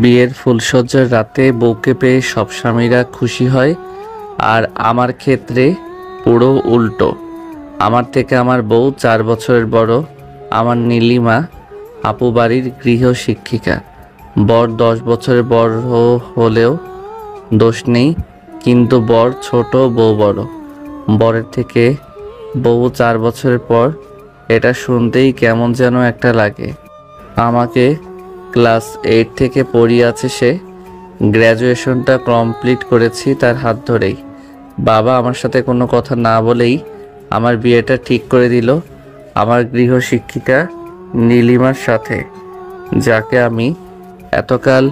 বিয়ের ফুলসজ্জার রাতে বউকে পেয়ে সব স্বামীরা খুশি হয়, আর আমার ক্ষেত্রে পুরো উল্টো। আমার থেকে আমার বউ 4 বছরের বড়। আমার নীলিমা আপু বাড়ির গৃহ শিক্ষিকা। বর 10 বছরের বড় হলেও দোষ নেই, কিন্তু বর ছোট, বউ বড়। বরের থেকে বউ 4 বছরের পর, এটা শুনতেই কেমন যেন একটা লাগে। আমাকে ক্লাস 8 থেকে পড়িয়েছে সে। গ্র্যাজুয়েশনটা কমপ্লিট করেছি তার হাত ধরেই। বাবা আমার সাথে কোনো কথা না বলেই আমার বিয়েটা ঠিক করে দিল আমার গৃহ শিক্ষিকা নীলিমার সাথে, যাকে আমি এতকাল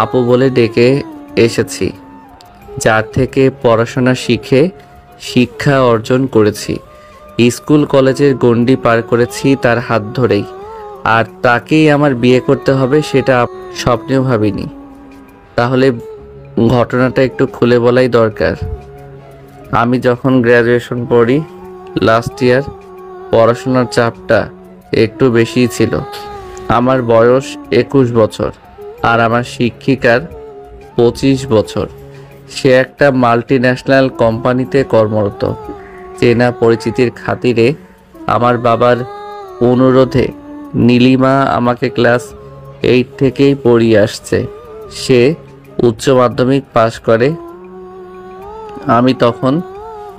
আপু বলে ডেকে এসেছি, যার থেকে পড়াশোনা শিখে শিক্ষা অর্জন করেছি। স্কুল কলেজের গণ্ডি পার করেছি তার হাত ধরেই, আর তাকেই আমার বিয়ে করতে হবে সেটা স্বপ্নেও ভাবিনি। তাহলে ঘটনাটা একটু খুলে বলাই দরকার। আমি যখন গ্র্যাজুয়েশন পড়ি, লাস্ট ইয়ার, পড়াশোনার চাপটা একটু বেশিই ছিল। আমার বয়স 21 বছর আর আমার শিক্ষিকার 25 বছর। সে একটা মাল্টি ন্যাশনাল কোম্পানিতে কর্মরত। চেনা পরিচিতির খাতিরে আমার বাবার অনুরোধে নীলিমা আমাকে ক্লাস 8 থেকেই পড়িয়ে আসছে। সে উচ্চ মাধ্যমিক পাশ করে, আমি তখন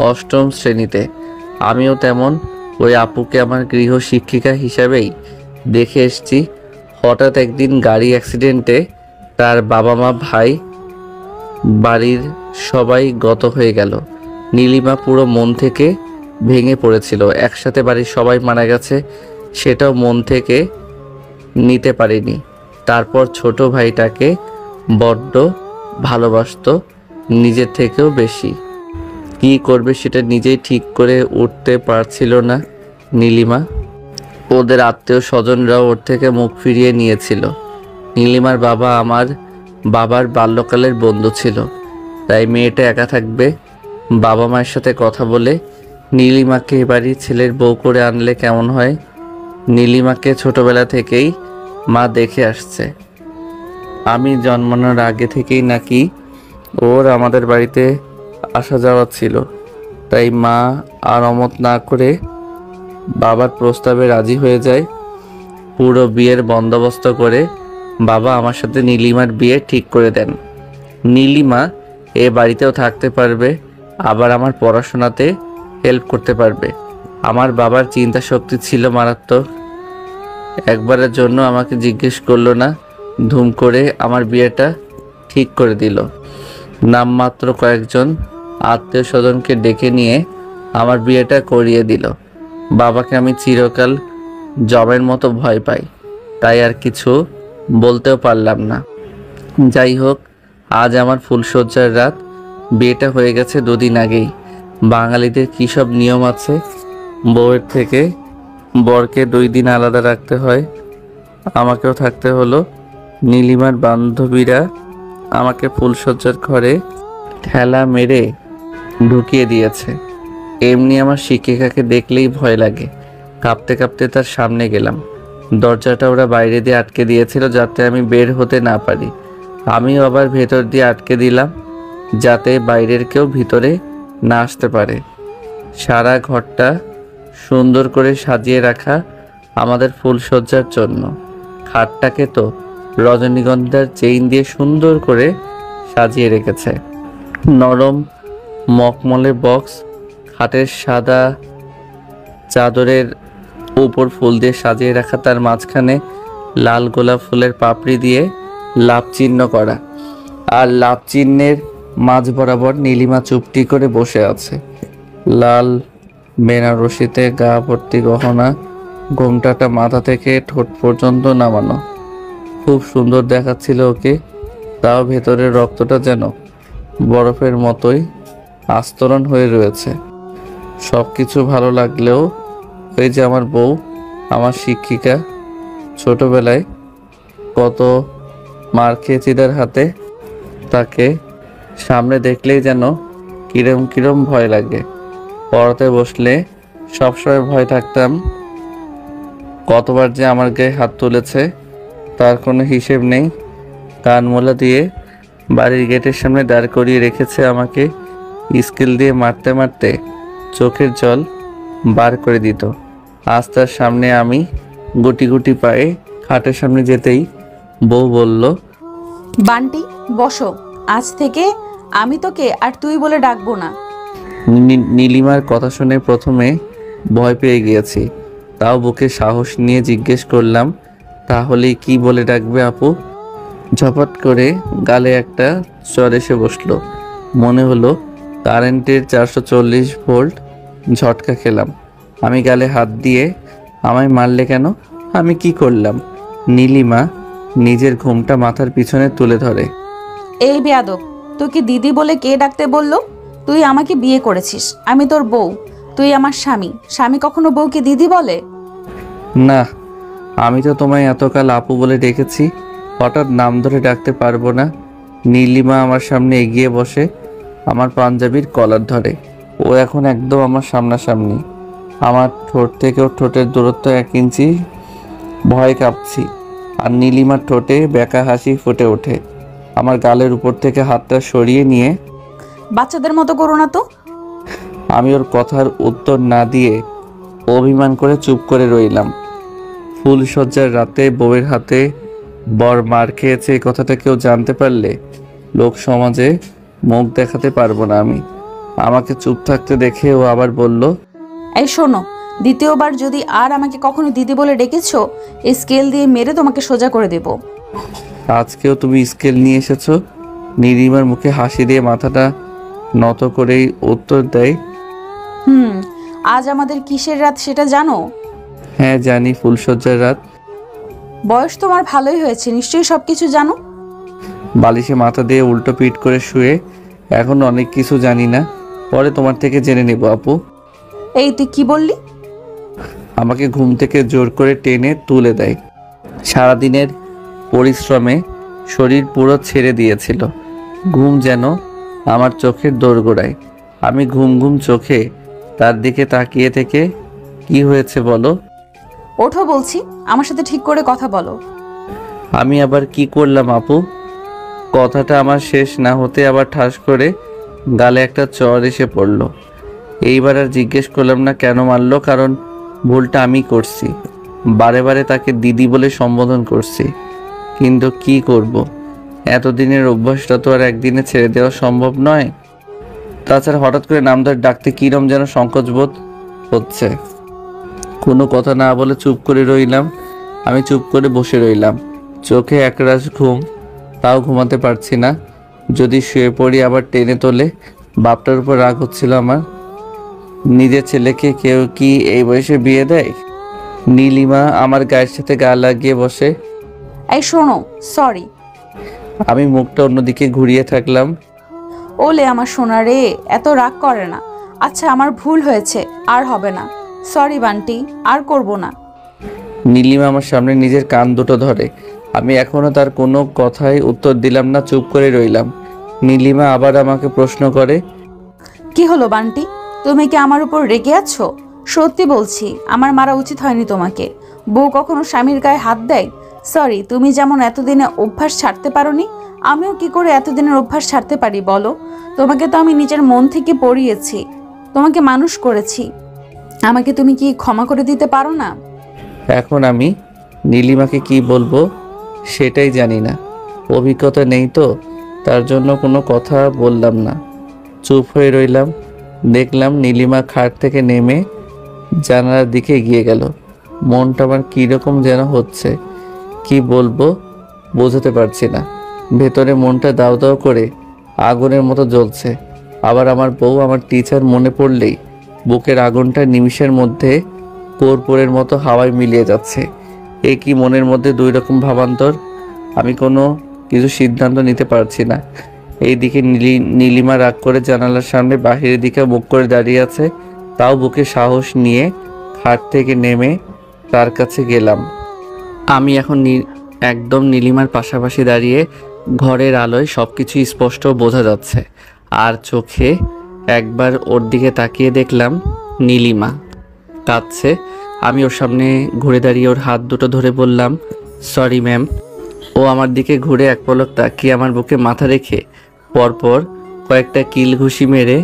8ম শ্রেণীতে। আমিও তেমন ওই আপুকে আমার গৃহ শিক্ষিকা হিসাবেই দেখে এসেছি। হঠাৎ একদিন গাড়ি অ্যাক্সিডেন্টে তার বাবা মা ভাই বাড়ির সবাই গত হয়ে গেল। নীলিমা পুরো মন থেকে ভেঙে পড়েছিল। একসাথে বাড়ির সবাই মারা গেছে, সেটাও মন থেকে নিতে পারিনি। তারপর ছোট ভাইটাকে বড্ড ভালোবাসতো, নিজের থেকেও বেশি। কি করবে সেটা নিজেই ঠিক করে উঠতে পারছিল না নীলিমা। ওদের আত্মীয় স্বজনরাও ওর থেকে মুখ ফিরিয়ে নিয়েছিল। নীলিমার বাবা আমার বাবার বাল্যকালের বন্ধু ছিল, তাই মেয়েটা একা থাকবে। বাবা মায়ের সাথে কথা বলে নীলিমাকে এবারই ছেলের বউ করে আনলে কেমন হয়। নীলিমাকে ছোটবেলা থেকেই মা দেখে আসছে। আমি জন্মানোর আগে থেকেই নাকি ওর আমাদের বাড়িতে আসা যাওয়া ছিল, তাই মা আর অমত না করে বাবার প্রস্তাবে রাজি হয়ে যায়। পুরো বিয়ের বন্দোবস্ত করে বাবা আমার সাথে নীলিমার বিয়ে ঠিক করে দেন। নীলিমা এ বাড়িতেও থাকতে পারবে, আবার আমার পড়াশোনাতে হেল্প করতে পারবে। আমার বাবার চিন্তা শক্তি ছিল মারাত্মক। একবারের জন্য আমাকে জিজ্ঞেস করলো না, ধুম করে আমার বিয়েটা ঠিক করে দিল। নামমাত্র কয়েকজন আত্মীয় স্বজনকে ডেকে নিয়ে আমার বিয়েটা করিয়ে দিল। বাবাকে আমি চিরকাল জমের মতো ভয় পাই, তাই আর কিছু বলতেও পারলাম না। যাই হোক, আজ আমার ফুলসজ্জার রাত। বিয়েটা হয়ে গেছে 2 দিন আগেই। বাঙালিদের কী সব নিয়ম আছে, বউয়ের থেকে বরকে 2 দিন আলাদা রাখতে হয়। আমাকেও থাকতে হলো। নীলিমার বান্ধবীরা আমাকে ফুলসজ্জার ঘরে ঠেলা মেরে ঢুকিয়ে দিয়েছে। এমনি আমার শিক্ষিকাকে দেখলেই ভয় লাগে। কাঁপতে কাঁপতে তার সামনে গেলাম। দরজাটা ওরা বাইরে দিয়ে আটকে দিয়েছিল যাতে আমি বের হতে না পারি। আমিও আবার ভেতর দিয়ে আটকে দিলাম যাতে বাইরের কেউ ভিতরে না আসতে পারে। সারা ঘরটা সুন্দর করে সাজিয়ে রাখা আমাদের ফুলসজ্জার জন্য। খাটটাকে তো রজনীগন্ধার চেইন দিয়ে সুন্দর করে সাজিয়ে রেখেছে। নরম মখমলের বক্স, খাটের সাদা চাদরের উপর ফুল দিয়ে সাজিয়ে রাখা, তার মাঝখানে লাল গোলাপ ফুলের পাপড়ি দিয়ে লাভ চিহ্ন করা, আর লাভ চিহ্নের মাঝ বরাবর নীলিমা চুপটি করে বসে আছে। লাল বেনারসিতে গা ভর্তি গহনা, ঘোমটাটা মাথা থেকে ঠোঁট পর্যন্ত নামানো। খুব সুন্দর দেখাচ্ছিল ওকে, তাও ভেতরের রক্তটা যেন বরফের মতোই আস্তরণ হয়ে রয়েছে। সব কিছু ভালো লাগলেও ওই যে আমার বউ, আমার শিক্ষিকা, ছোটবেলায় কত মার খেয়েছি তার হাতে, তাকে সামনে দেখলেই যেন কিরম কিরম ভয় লাগে। পড়াতে বসলে সবসময় ভয় থাকতাম কতবার যে আমার গায়ে হাত তুলেছে তার কোনো হিসেব নেই। কানমোলা দিয়ে বাড়ির গেটের সামনে দাঁড় করিয়ে রেখেছে আমাকে। স্কেল দিয়ে মারতে মারতে চোখের জল বার করে দিত। আজ তার সামনে আমি গুটি গুটি পায়ে খাটের সামনে যেতেই বউ বলল, বান্টি বসো, আজ থেকে আমি তোকে আর তুই বলে ডাকবো না। নীলিমার কথা শুনে প্রথমে ভয় পেয়ে গিয়েছি, তাও বুকে সাহস নিয়ে জিজ্ঞেস করলাম, তাহলে কি বলে ডাকবে আপু? ঝপাট করে গালে একটা চর এসে বসলো। মনে হলো কারেন্টের 440 ভোল্ট ঝটকা খেলাম। আমি গালে হাত দিয়ে, আমায় মারলে কেন? আমি কি করলাম? নীলিমা নিজের ঘুমটা মাথার পিছনে তুলে ধরে। এই বেয়াদব, তোকে দিদি বলে কে ডাকতে বললো? তুই আমাকে বিয়ে করেছিস, আমি তোর বউ, তুই আমার স্বামী। স্বামী কখনো বউকে দিদি বলে? না, আমি তো তোমায় এতকাল আপু বলে ডেকেছি, হঠাৎ নাম ধরে ডাকতে পারবো না। নীলিমা আমার সামনে এগিয়ে বসে আমার পাঞ্জাবির কলার ধরে। ও এখন একদম আমার সামনাসামনি। আমার ঠোঁট থেকে ওর ঠোঁটের দূরত্ব 1 ইঞ্চি। ভয় কাঁপছি, আর নীলিমার ঠোঁটে বেঁকা হাসি ফুটে ওঠে। আমার গালের উপর থেকে হাতটা সরিয়ে নিয়ে, বাচ্চাদের মতো করো না তো। আমি ওর কথার উত্তর না দিয়ে অভিমান করে চুপ করে রইলাম। ফুলসজ্জার রাতে বউয়ের হাতে বর মার খেয়েছে এই কথাটা কেউ জানতে পারলে লোক সমাজে মুখ দেখাতে পারবো না আমি। আমাকে চুপ থাকতে দেখে ও আবার বলল, এই শোনো, দ্বিতীয়বার যদি আর আমাকে কখনো দিদি বলে ডেকেছো, এই স্কেল দিয়ে মেরে তোমাকে সোজা করে দেব। আজকেও তুমি স্কেল নিয়ে এসেছো? নীলিমার মুখে হাসি দিয়ে মাথাটা নত করেই উত্তর দেয়, আজ আমাদের কিসের রাত সেটা জানো? হ্যাঁ জানি, ফুলসজ্জার রাত। বয়স তোমার ভালোই হয়েছে, নিশ্চয়ই সবকিছু জানো। বালিশে মাথা দিয়ে উল্টো পিঠ করে শুয়ে এখন অনেক কিছু জানি না, পরে তোমার থেকে জেনে নেব আপু। এই তুই কি বললি? আমাকে ঘুম থেকে জোর করে টেনে তুলে দেয়। সারাদিনের পরিশ্রমে শরীর পুরো ছেড়ে দিয়েছিল। ঘুম যেন আমার চোখের দোরগোড়ায়। আমি ঘুম ঘুম চোখে তার দিকে তাকিয়ে থেকে, কি হয়েছে বলো? ওঠো বলছি, আমার সাথে ঠিক করে কথা বলো। আমি আবার কি করলাম আপু? কথাটা আমার শেষ না হতে আবার ঠাস করে গালে একটা চর এসে পড়ল। এইবার আর জিজ্ঞেস করলাম না কেন মারলো, কারণ ভুলটা আমি করছি। বারে বারে তাকে দিদি বলে সম্বোধন করছি, কিন্তু কি করব, এতদিনের অভ্যাসটা তো আর একদিনে ছেড়ে দেওয়া সম্ভব নয়। তাছাড়া হঠাৎ করে নাম ধরে ডাকতে কিরম যেন সংকোচ বোধ হচ্ছে। কোনো কথা না বলে চুপ করে রইলাম। আমি চুপ করে বসে রইলাম, চোখে একরাশ ঘুম, তাও ঘুমাতে পারছি না। যদি শুয়ে পড়ি আবার টেনে তোলে। বাপটার উপর রাগ হচ্ছিল আমার। নিজের ছেলেকে কেউ কি এই বয়সে বিয়ে দেয়? নীলিমা আমার গায়ের সাথে গা লাগিয়ে বসে। এই শোনো, সরি। আমি মুখটা অন্যদিকে ঘুরিয়ে থাকলাম। ওলে আমার সোনা রে, এত রাগ করে না। আচ্ছা আমার ভুল হয়েছে, আর হবে না। সরি বান্টি, আর করব না। নীলিমা আমার সামনে নিজের কান দুটো ধরে। আমি এখনো তার কোনো কথাই উত্তর দিলাম না, চুপ করে রইলাম। নীলিমা আবার আমাকে প্রশ্ন করে, কি হলো বান্টি, তুমি কি আমার উপর রেগে আছো? সত্যি বলছি, আমার মারা উচিত হয়নি তোমাকে। বউ কখনো স্বামীর গায়ে হাত দেয়? সরি, তুমি যেমন এতদিনে অভ্যাস ছাড়তে পারোনি, আমিও কি করে এতদিনের অভ্যাস ছাড়তে পারি বলো? তোমাকে তো আমি নিজের মন থেকে পড়িয়েছি, তোমাকে মানুষ করেছি। আমাকে তুমি কি ক্ষমা করে দিতে পারো না? এখন আমি নীলিমাকে কি বলবো সেটাই জানি না। অভিজ্ঞতা নেই তো, তার জন্য কোনো কথা বললাম না, চুপ হয়ে রইলাম। দেখলাম নীলিমা খাট থেকে নেমে জানালার দিকে এগিয়ে গেল। মনটা আমার কীরকম যেন হচ্ছে, কি বলবো বোঝাতে পারছি না। ভেতরে মনটা দাও দাও করে আগুনের মতো জ্বলছে। আবার আমার বউ, আমার টিচার মনে পড়লেই বুকের আগুনটা নিমিষের মধ্যে কর্পূরের মতো হাওয়ায় মিলিয়ে যাচ্ছে। এ কি মনের মধ্যে 2 রকম ভাবান্তর। আমি কোনো কিছু সিদ্ধান্ত নিতে পারছি না। এইদিকে নীলিমা রাগ করে জানালার সামনে বাহিরের দিকে মুখ করে দাঁড়িয়ে আছে। তাও বুকে সাহস নিয়ে খাট থেকে নেমে তার কাছে গেলাম। আমি এখন একদম নীলিমার পাশাপাশি দাঁড়িয়ে, ঘরের আলোয় সবকিছু স্পষ্ট বোঝা যাচ্ছে। আর চোখে একবার ওর দিকে তাকিয়ে দেখলাম নীলিমা। কাঁদছে। আমি ওর সামনে ঘুরে দাঁড়িয়ে ওর হাত দুটো ধরে বললাম, সরি ম্যাম। ও আমার দিকে ঘুরে এক পলক তাকিয়ে আমার বুকে মাথা রেখে পরপর কয়েকটা কিল ঘুষি মেরে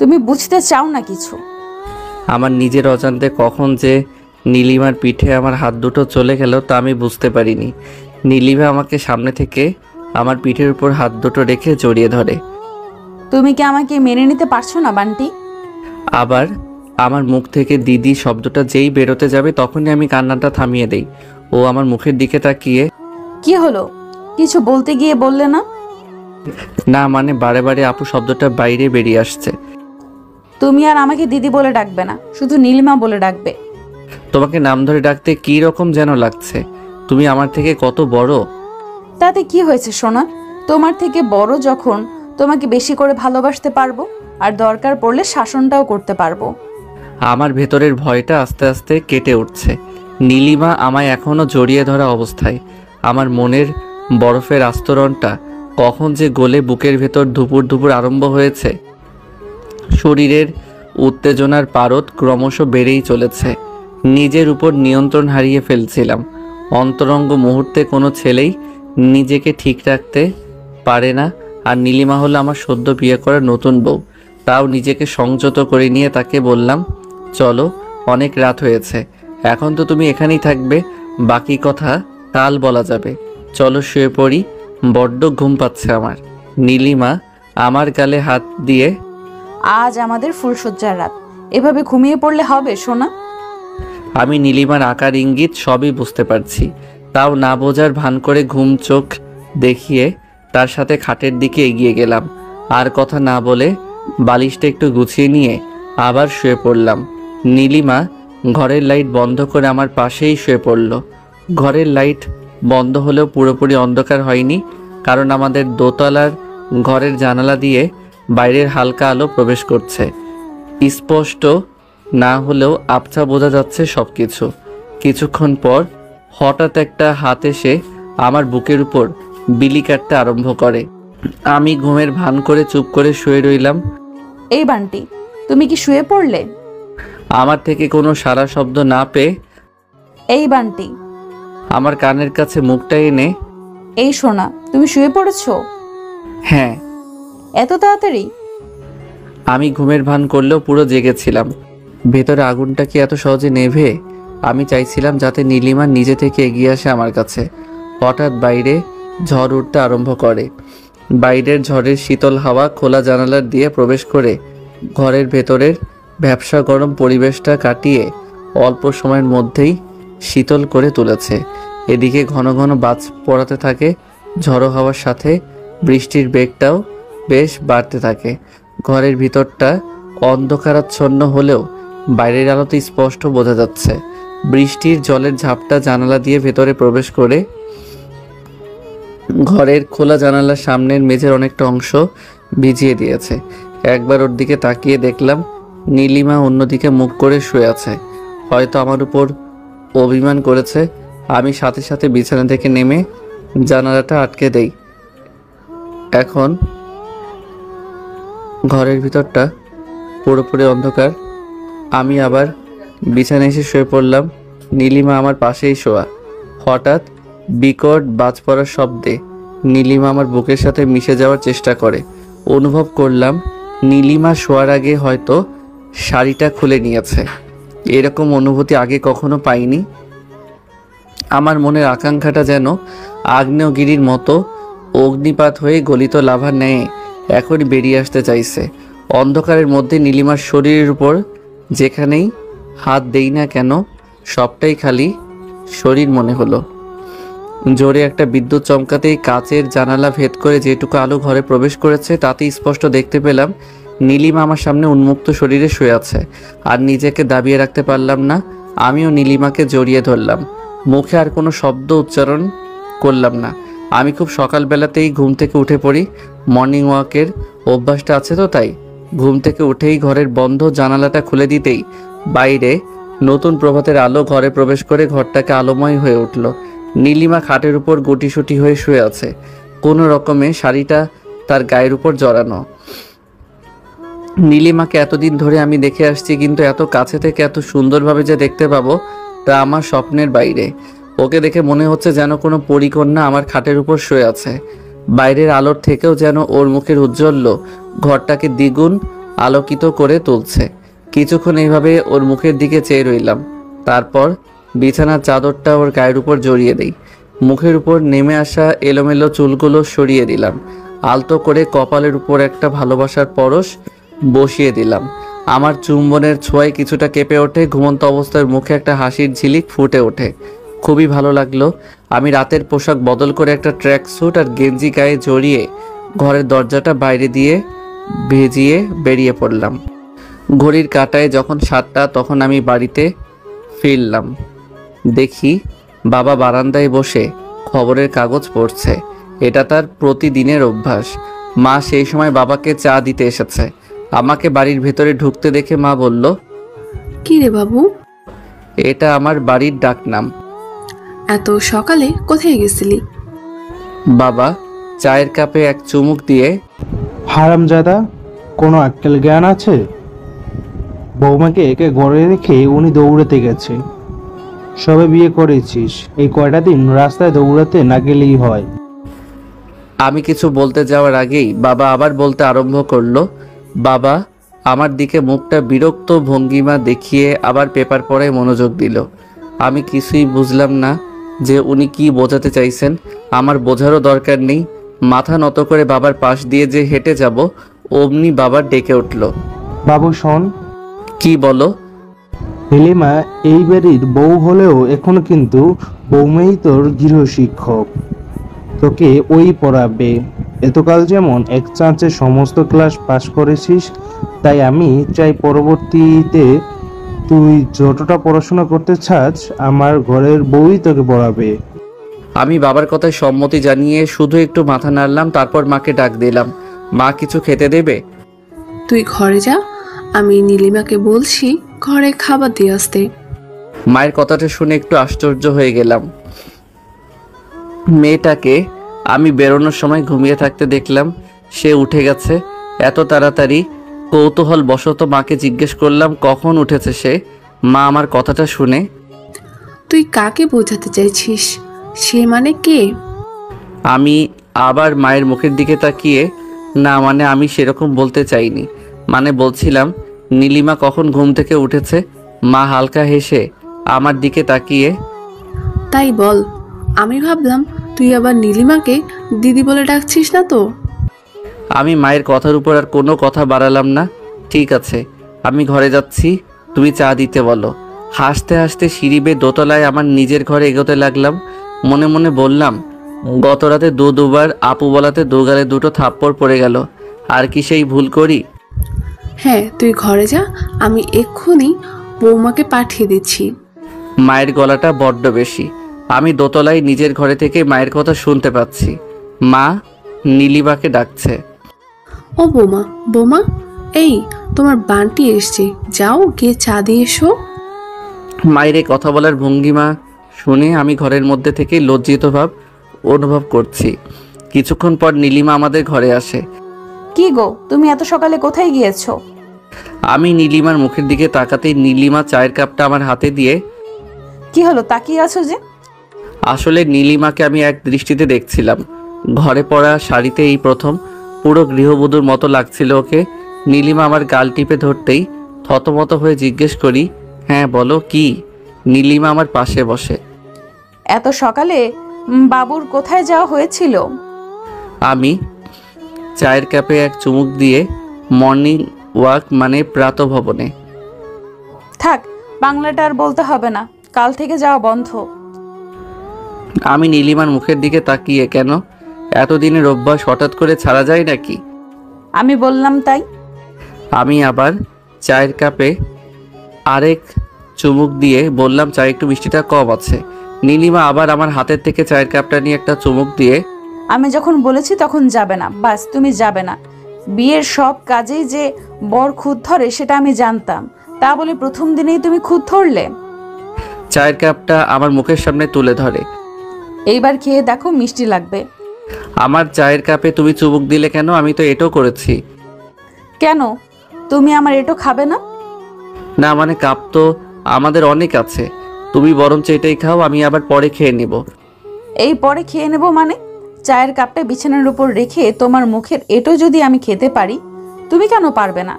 তুমি বুঝতে চাও না কিছু। আমার নিজের অজান্তে কখন যে নীলিমার পিঠে আমার হাত দুটো চলে গেল তা আমি বুঝতে পারিনি। নীলিমা আমাকে সামনে থেকে আমার পিঠের উপর হাত দুটো রেখে জড়িয়ে ধরে। তুমি কি আমাকে মেনে নিতে পারছো না বান্টি? আবার আমার মুখ থেকে দিদি শব্দটা যেই বেরোতে যাবে তখনই আমি কান্নাটা থামিয়ে দেই। ও আমার মুখের দিকে তাকিয়ে, কি হলো? কিছু বলতে গিয়ে বললে না? না মানে বারে বারে আপু শব্দটা বাইরে বেরিয়ে আসছে। তুমি আর আমাকে দিদি বলে ডাকবে না, শুধু নীলিমা বলে ডাকবে। তোমাকে নাম ধরে ডাকতে কী রকম যেন লাগছে। তুমি আমার থেকে কত বড়। তাতে কি হয়েছে সোনা? তোমার থেকে বড় যখন তোমাকে বেশি করে ভালোবাসতে পারবো, আর দরকার পড়লে শাসনটাও করতে পারবো। আমার ভেতরের ভয়টা আস্তে আস্তে কেটে উঠছে। নীলিমা আমায় এখনো জড়িয়ে ধরা অবস্থায়। আমার মনের বরফের আস্তরণটা কখন যে গলে বুকের ভেতর ধুপুর ধুপুর আরম্ভ হয়েছে। শরীরের উত্তেজনার পারদ ক্রমশ বেড়েই চলেছে। নিজের উপর নিয়ন্ত্রণ হারিয়ে ফেলছিলাম। অন্তরঙ্গ মুহূর্তে কোনো ছেলেই নিজেকে ঠিক রাখতে পারে না, আর নীলিমা হলো আমার সদ্য বিয়ে করা নতুন বউ। তাও নিজেকে সংযত করে নিয়ে তাকে বললাম, চলো, অনেক রাত হয়েছে, এখন তো তুমি এখানেই থাকবে, বাকি কথা কাল বলা যাবে। চলো শুয়ে পড়ি, বড্ড ঘুম পাচ্ছে আমার। নীলিমা আমার গালে হাত দিয়ে, আজ আমাদের ফুলশয্যার রাত, এভাবে ঘুমিয়ে পড়লে হবে সোনা? আমি নীলিমার আকার ইঙ্গিত সবই বুঝতে পারছি, তাও না বোঝার ভান করে ঘুম চোখ দেখিয়ে তার সাথে খাটের দিকে এগিয়ে গেলাম। আর কথা না বলে বালিশটা একটু গুছিয়ে নিয়ে আবার শুয়ে পড়লাম। নীলিমা ঘরের লাইট বন্ধ করে আমার পাশেই শুয়ে পড়ল। ঘরের লাইট বন্ধ হলেও পুরোপুরি অন্ধকার হয়নি, কারণ আমাদের দোতলার ঘরের জানালা দিয়ে বাইরের হালকা আলো প্রবেশ করছে। স্পষ্ট না হলেও আবছা বোঝা যাচ্ছে সব কিছু। কিছুক্ষণ পর হঠাৎ একটা হাত এসে আমার বুকের উপর বিলি কাটতে আরম্ভ করে। আমি ঘুমের ভান করে চুপ করে শুয়ে রইলাম। এই বান্টি, তুমি কি শুয়ে পড়লে? আমার থেকে কোনো সাড়া শব্দ না পেয়ে এই বান্টি, আমার কানের কাছে মুখটা এনে, এই সোনা, তুমি শুয়ে পড়েছো? হ্যাঁ। এত তাড়াতাড়ি? আমি ঘুমের ভান করলেও পুরো জেগেছিলাম। ভেতরে আগুনটা কি এত সহজে নেভে? আমি চাইছিলাম যাতে নীলিমা নিজে থেকে এগিয়ে আসে আমার কাছে। হঠাৎ বাইরে ঝড় উঠতে আরম্ভ করে। বাইরের ঝড়ের শীতল হাওয়া খোলা জানালার দিয়ে প্রবেশ করে ঘরের ভেতরের ভ্যাপসা গরম পরিবেশটা কাটিয়ে অল্প সময়ের মধ্যেই শীতল করে তুলেছে। এদিকে ঘন ঘন বাজ পড়াতে থাকে। ঝড়ো হাওয়ার সাথে বৃষ্টির বেগটাও বেশ বাড়তে থাকে। ঘরের ভিতরটা অন্ধকারাচ্ছন্ন হলেও বাইরের আলোতে স্পষ্ট বোঝা যাচ্ছে। বৃষ্টির জলের ঝাপটা জানালা দিয়ে ভেতরে প্রবেশ করে ঘরের খোলা জানালার সামনের মেঝের অনেকটা অংশ ভিজিয়ে দিয়েছে। একবার ওর দিকে তাকিয়ে দেখলাম নীলিমা অন্যদিকে মুখ করে শুয়ে আছে। হয়তো আমার উপর অভিমান করেছে। আমি সাথে সাথে বিছানা থেকে নেমে জানালাটা আটকে দেই। এখন ঘরের ভিতরটা পুরোপুরি অন্ধকার। আমি আবার বিছানায় এসে শুয়ে পড়লাম। নীলিমা আমার পাশেই শোয়া। হঠাৎ বিকট বাজ পড়ার শব্দে নীলিমা আমার বুকের সাথে মিশে যাওয়ার চেষ্টা করে। অনুভব করলাম নীলিমা শোয়ার আগে হয়তো শাড়িটা খুলে নিয়েছে। এরকম অনুভূতি আগে কখনো পাইনি। আমার মনের আকাঙ্ক্ষাটা যেন আগ্নেয়গিরির মতো অগ্নিপাত হয়ে গলিত লাভার ন্যায় এখনই বেরিয়ে আসতে চাইছে। অন্ধকারের মধ্যে নীলিমার শরীরের উপর যেখানেই হাত দেই না কেন সবটাই খালি শরীর মনে হলো। জোরে একটা বিদ্যুৎ চমকাতেই কাচের জানালা ভেদ করে যেটুকু আলো ঘরে প্রবেশ করেছে তাতে স্পষ্ট দেখতে পেলাম নীলিমা আমার সামনে উন্মুক্ত শরীরে শুয়ে আছে। আর নিজেকে দাবিয়ে রাখতে পারলাম না। আমিও নীলিমাকে জড়িয়ে ধরলাম। মুখে আর কোনো শব্দ উচ্চারণ করলাম না। আমি খুব সকালবেলাতেই ঘুম থেকে উঠে পড়ি। মর্নিং ওয়াকের অভ্যাসটা আছে তো, তাই ঘুম থেকে উঠেই ঘরের বন্ধ জানালাটা খুলে দিতেই বাইরে নতুন প্রভাতের আলো ঘরে প্রবেশ করে ঘরটাকে আলোময় হয়ে উঠল। নীলিমা খাটের উপর গুটিসুটি হয়ে শুয়ে আছে, কোনো রকমে শাড়িটা তার গায়ের উপর জড়ানো। নীলিমাকে এতদিন ধরে আমি দেখে আসছি, কিন্তু এত কাছে থেকে এত সুন্দরভাবে যে দেখতে পাবো তা আমার স্বপ্নের বাইরে। ওকে দেখে মনে হচ্ছে যেন কোনো পরীকন্যা আমার খাটের উপর শুয়ে আছে। বাইরের আলোর থেকেও যেন ওর মুখের উজ্জ্বল্য ঘরটাকে দ্বিগুণ আলোকিত করে তুলছে। কিছুক্ষণ এইভাবে ওর মুখের দিকে চেয়ে রইলাম। তারপর বিছানার চাদরটা ওর গায়ের উপর জড়িয়ে দিই। মুখের উপর নেমে আসা এলোমেলো চুলগুলো সরিয়ে দিলাম। আলতো করে কপালের উপর একটা ভালোবাসার পরশ বসিয়ে দিলাম। আমার চুম্বনের ছোঁয়ায় কিছুটা কেঁপে ওঠে। ঘুমন্ত অবস্থার মুখে একটা হাসির ঝিলিক ফুটে ওঠে। খুবই ভালো লাগলো। আমি রাতের পোশাক বদল করে একটা ট্র্যাক স্যুট আর গেঞ্জি গায়ে জড়িয়ে ঘরের দরজাটা বাইরে দিয়ে ভেজিয়ে বেরিয়ে পড়লাম। ঘড়ির কাঁটায় যখন 7টা, তখন আমি বাড়িতে ফিরলাম। দেখি বাবা বারান্দায় বসে খবরের কাগজ পড়ছে। এটা তার প্রতিদিনের অভ্যাস। মা সেই সময় বাবাকে চা দিতে এসেছে। আমাকে বাড়ির ভেতরে ঢুকতে দেখে মা বলল, কি রে বাবু? এটা আমার বাড়ির ডাকনাম। এত সকালে কোথায় গেছিলি? বাবা চায়ের কাপে এক চুমুক দিয়ে, হারামজাদা, কোনো আক্কেল জ্ঞান আছে? বৌমাকে একে ঘরে রেখে উনি দৌড়াতে গেছে। সবে বিয়ে করেছিস, এই কয়টা দিন রাস্তায় দৌড়াতে না গেলেই হয়। আমি কিছু বলতে যাওয়ার আগেই বাবা আবার বলতে আরম্ভ করলো। বাবা আমার দিকে মুখটা বিরক্ত ভঙ্গিমা দেখিয়ে আবার পেপার পড়ায় মনোযোগ দিল। আমি কিছুই বুঝলাম না যে উনি কি বোঝাতে চাইছেন। আমার বোঝারও দরকার নেই। মাথা নত করে বাবার পাশ দিয়ে যে হেঁটে যাব, অমনি বাবার ডেকে উঠল, বাবু শোন, কি বলো? নীলিমা এই বাড়ির বউ হলেও এখনো কিন্তু বৌমাই তোর গৃহশিক্ষক। তোকে ওই পড়াবে। এতকাল যেমন এক চান্সে সমস্ত ক্লাস পাস করেছিস, তাই আমি চাই পরবর্তীতে তুই যতটা পড়াশোনা করতে চাস আমার ঘরের বউই তোকে পড়াবে। আমি বাবার কথায় সম্মতি জানিয়ে শুধু একটু মাথা নাড়লাম। তারপর মাকে ডাক দিলাম, মা কিছু খেতে দেবে? তুই ঘরে যা, আমি নীলিমাকে বলছি ঘরে খাবার দিয়ে আসতে। মায়ের কথাটা শুনে একটু আশ্চর্য হয়ে গেলাম। মেয়েটাকে আমি বেরোনোর সময় ঘুমিয়ে থাকতে দেখলাম। সে উঠে গেছে এত তাড়াতাড়ি। কৌতূহল বশত মাকে জিজ্ঞেস করলাম কখন উঠেছে সে। মা আমার কথাটা শুনে, তুই কাকে বোঝাতে চাইছিস? সে মানে কে? আমি আবার মায়ের মুখের দিকে তাকিয়ে, না মানে আমি সেরকম বলতে চাইনি, মানে বলছিলাম নীলিমা কখন ঘুম থেকে উঠেছে। মা হালকা হেসে আমার দিকে তাকিয়ে, তাই বল। আমি ভাবলাম তুই আবার নীলিমাকে দিদি বলে ডাকছিস না তো। আমি মায়ের কথার উপর আর কোনো কথা বাড়ালাম না। ঠিক আছে, আমি ঘরে যাচ্ছি, তুমি চা দিতে বলো। হাসতে হাসতে সিঁড়ি বেয়ে দোতলায় আমার নিজের ঘরে এগোতে লাগলাম। মনে মনে বললাম, গত রাতে দুবার আপু বলাতে দুগালে দুটো থাপ্পড় পড়ে গেল। আর কি সেই ভুল করি? হ্যাঁ, তুই ঘরে যা, আমি এক্ষুনি বৌমাকে পাঠিয়ে দিচ্ছি। মায়ের গলাটা বড্ড বেশি। আমি দোতলায় নিজের ঘরে থেকে মায়ের কথা শুনতে পাচ্ছি। মা নীলিমাকে ডাকছে, ও বৌমা, বৌমা, এই তোমার বান্টি এসছে, যাও গিয়ে চা দিয়ে এসো। মায়ের এই কথা বলার ভঙ্গিমা শুনে আমি ঘরের মধ্যে থেকে লজ্জিত ভাব অনুভব করছি। কিছুক্ষণ পর নীলিমা আমাদের ঘরে আসে। কি গো, তুমি এত সকালে কোথায় গিয়েছো? আমি নীলিমার মুখের দিকে তাকাতেই নীলিমা চায়ের কাপটা আমার হাতে দিয়ে, কি হলো, তাকিয়ে আছো যে? আসলে নীলিমাকে আমি এক দৃষ্টিতে দেখছিলাম। ঘরে পরা শাড়িতে এই প্রথম। পুরো গৃহবধূর মতো লাগছিল ওকে। নীলিমা আমার গাল টিপে ধরতেই থতমত হয়ে জিজ্ঞেস করি, হ্যাঁ বলো কি? নীলিমা আমার পাশে বসে। এত সকালে বাবুর কোথায় যাওয়া হয়েছিল? আমি চায়ের কাপে এক চুমুক দিয়ে, মর্নিং ওয়াক মানে প্রাতঃভবনে। থাক, বাংলাটা আর বলতে হবে না, কাল থেকে যাওয়া বন্ধ। আমি নীলিমার মুখের দিকে তাকিয়ে, কেন? এতদিনের অভ্যাস হঠাৎ করে ছাড়া যায় নাকি? আমি বললাম তাই। আমি আবার চায়ের কাপে আরেক চুমুক দিয়ে বললাম, চা একটু মিষ্টিটা কম আছে। নীলিমা আবার আমার হাতের থেকে চায়ের কাপটা নিয়ে একটা চুমুক দিয়ে, আমি যখন বলেছি তখন যাবে না, বাস তুমি যাবে না। বিয়ের সব কাজেই যে বর খুদ ধরে সেটা আমি জানতাম, তা বলে প্রথম দিনেই তুমি খুদ ধরলে। চায়ের কাপটা আমার মুখের সামনে তুলে ধরে, এইবার খেয়ে দেখো, মিষ্টি লাগবে। আমার চায়ের কাপে তুমি চুমুক দিলে কেন? আমি তো এটাও করেছি। কেন? তুমি আমার এটো খাবে না? না মানে কাপ তো আমাদের অনেক আছে, তুমি বরঞ্চ এটাই খাও, আমি আবার পরে খেয়ে নেব। এই পরে খেয়ে নেব মানে? চায়ের কাপটা বিছানার উপর রেখে তোমার মুখের এটো যদি আমি খেতে পারি, তুমি কেন পারবে না?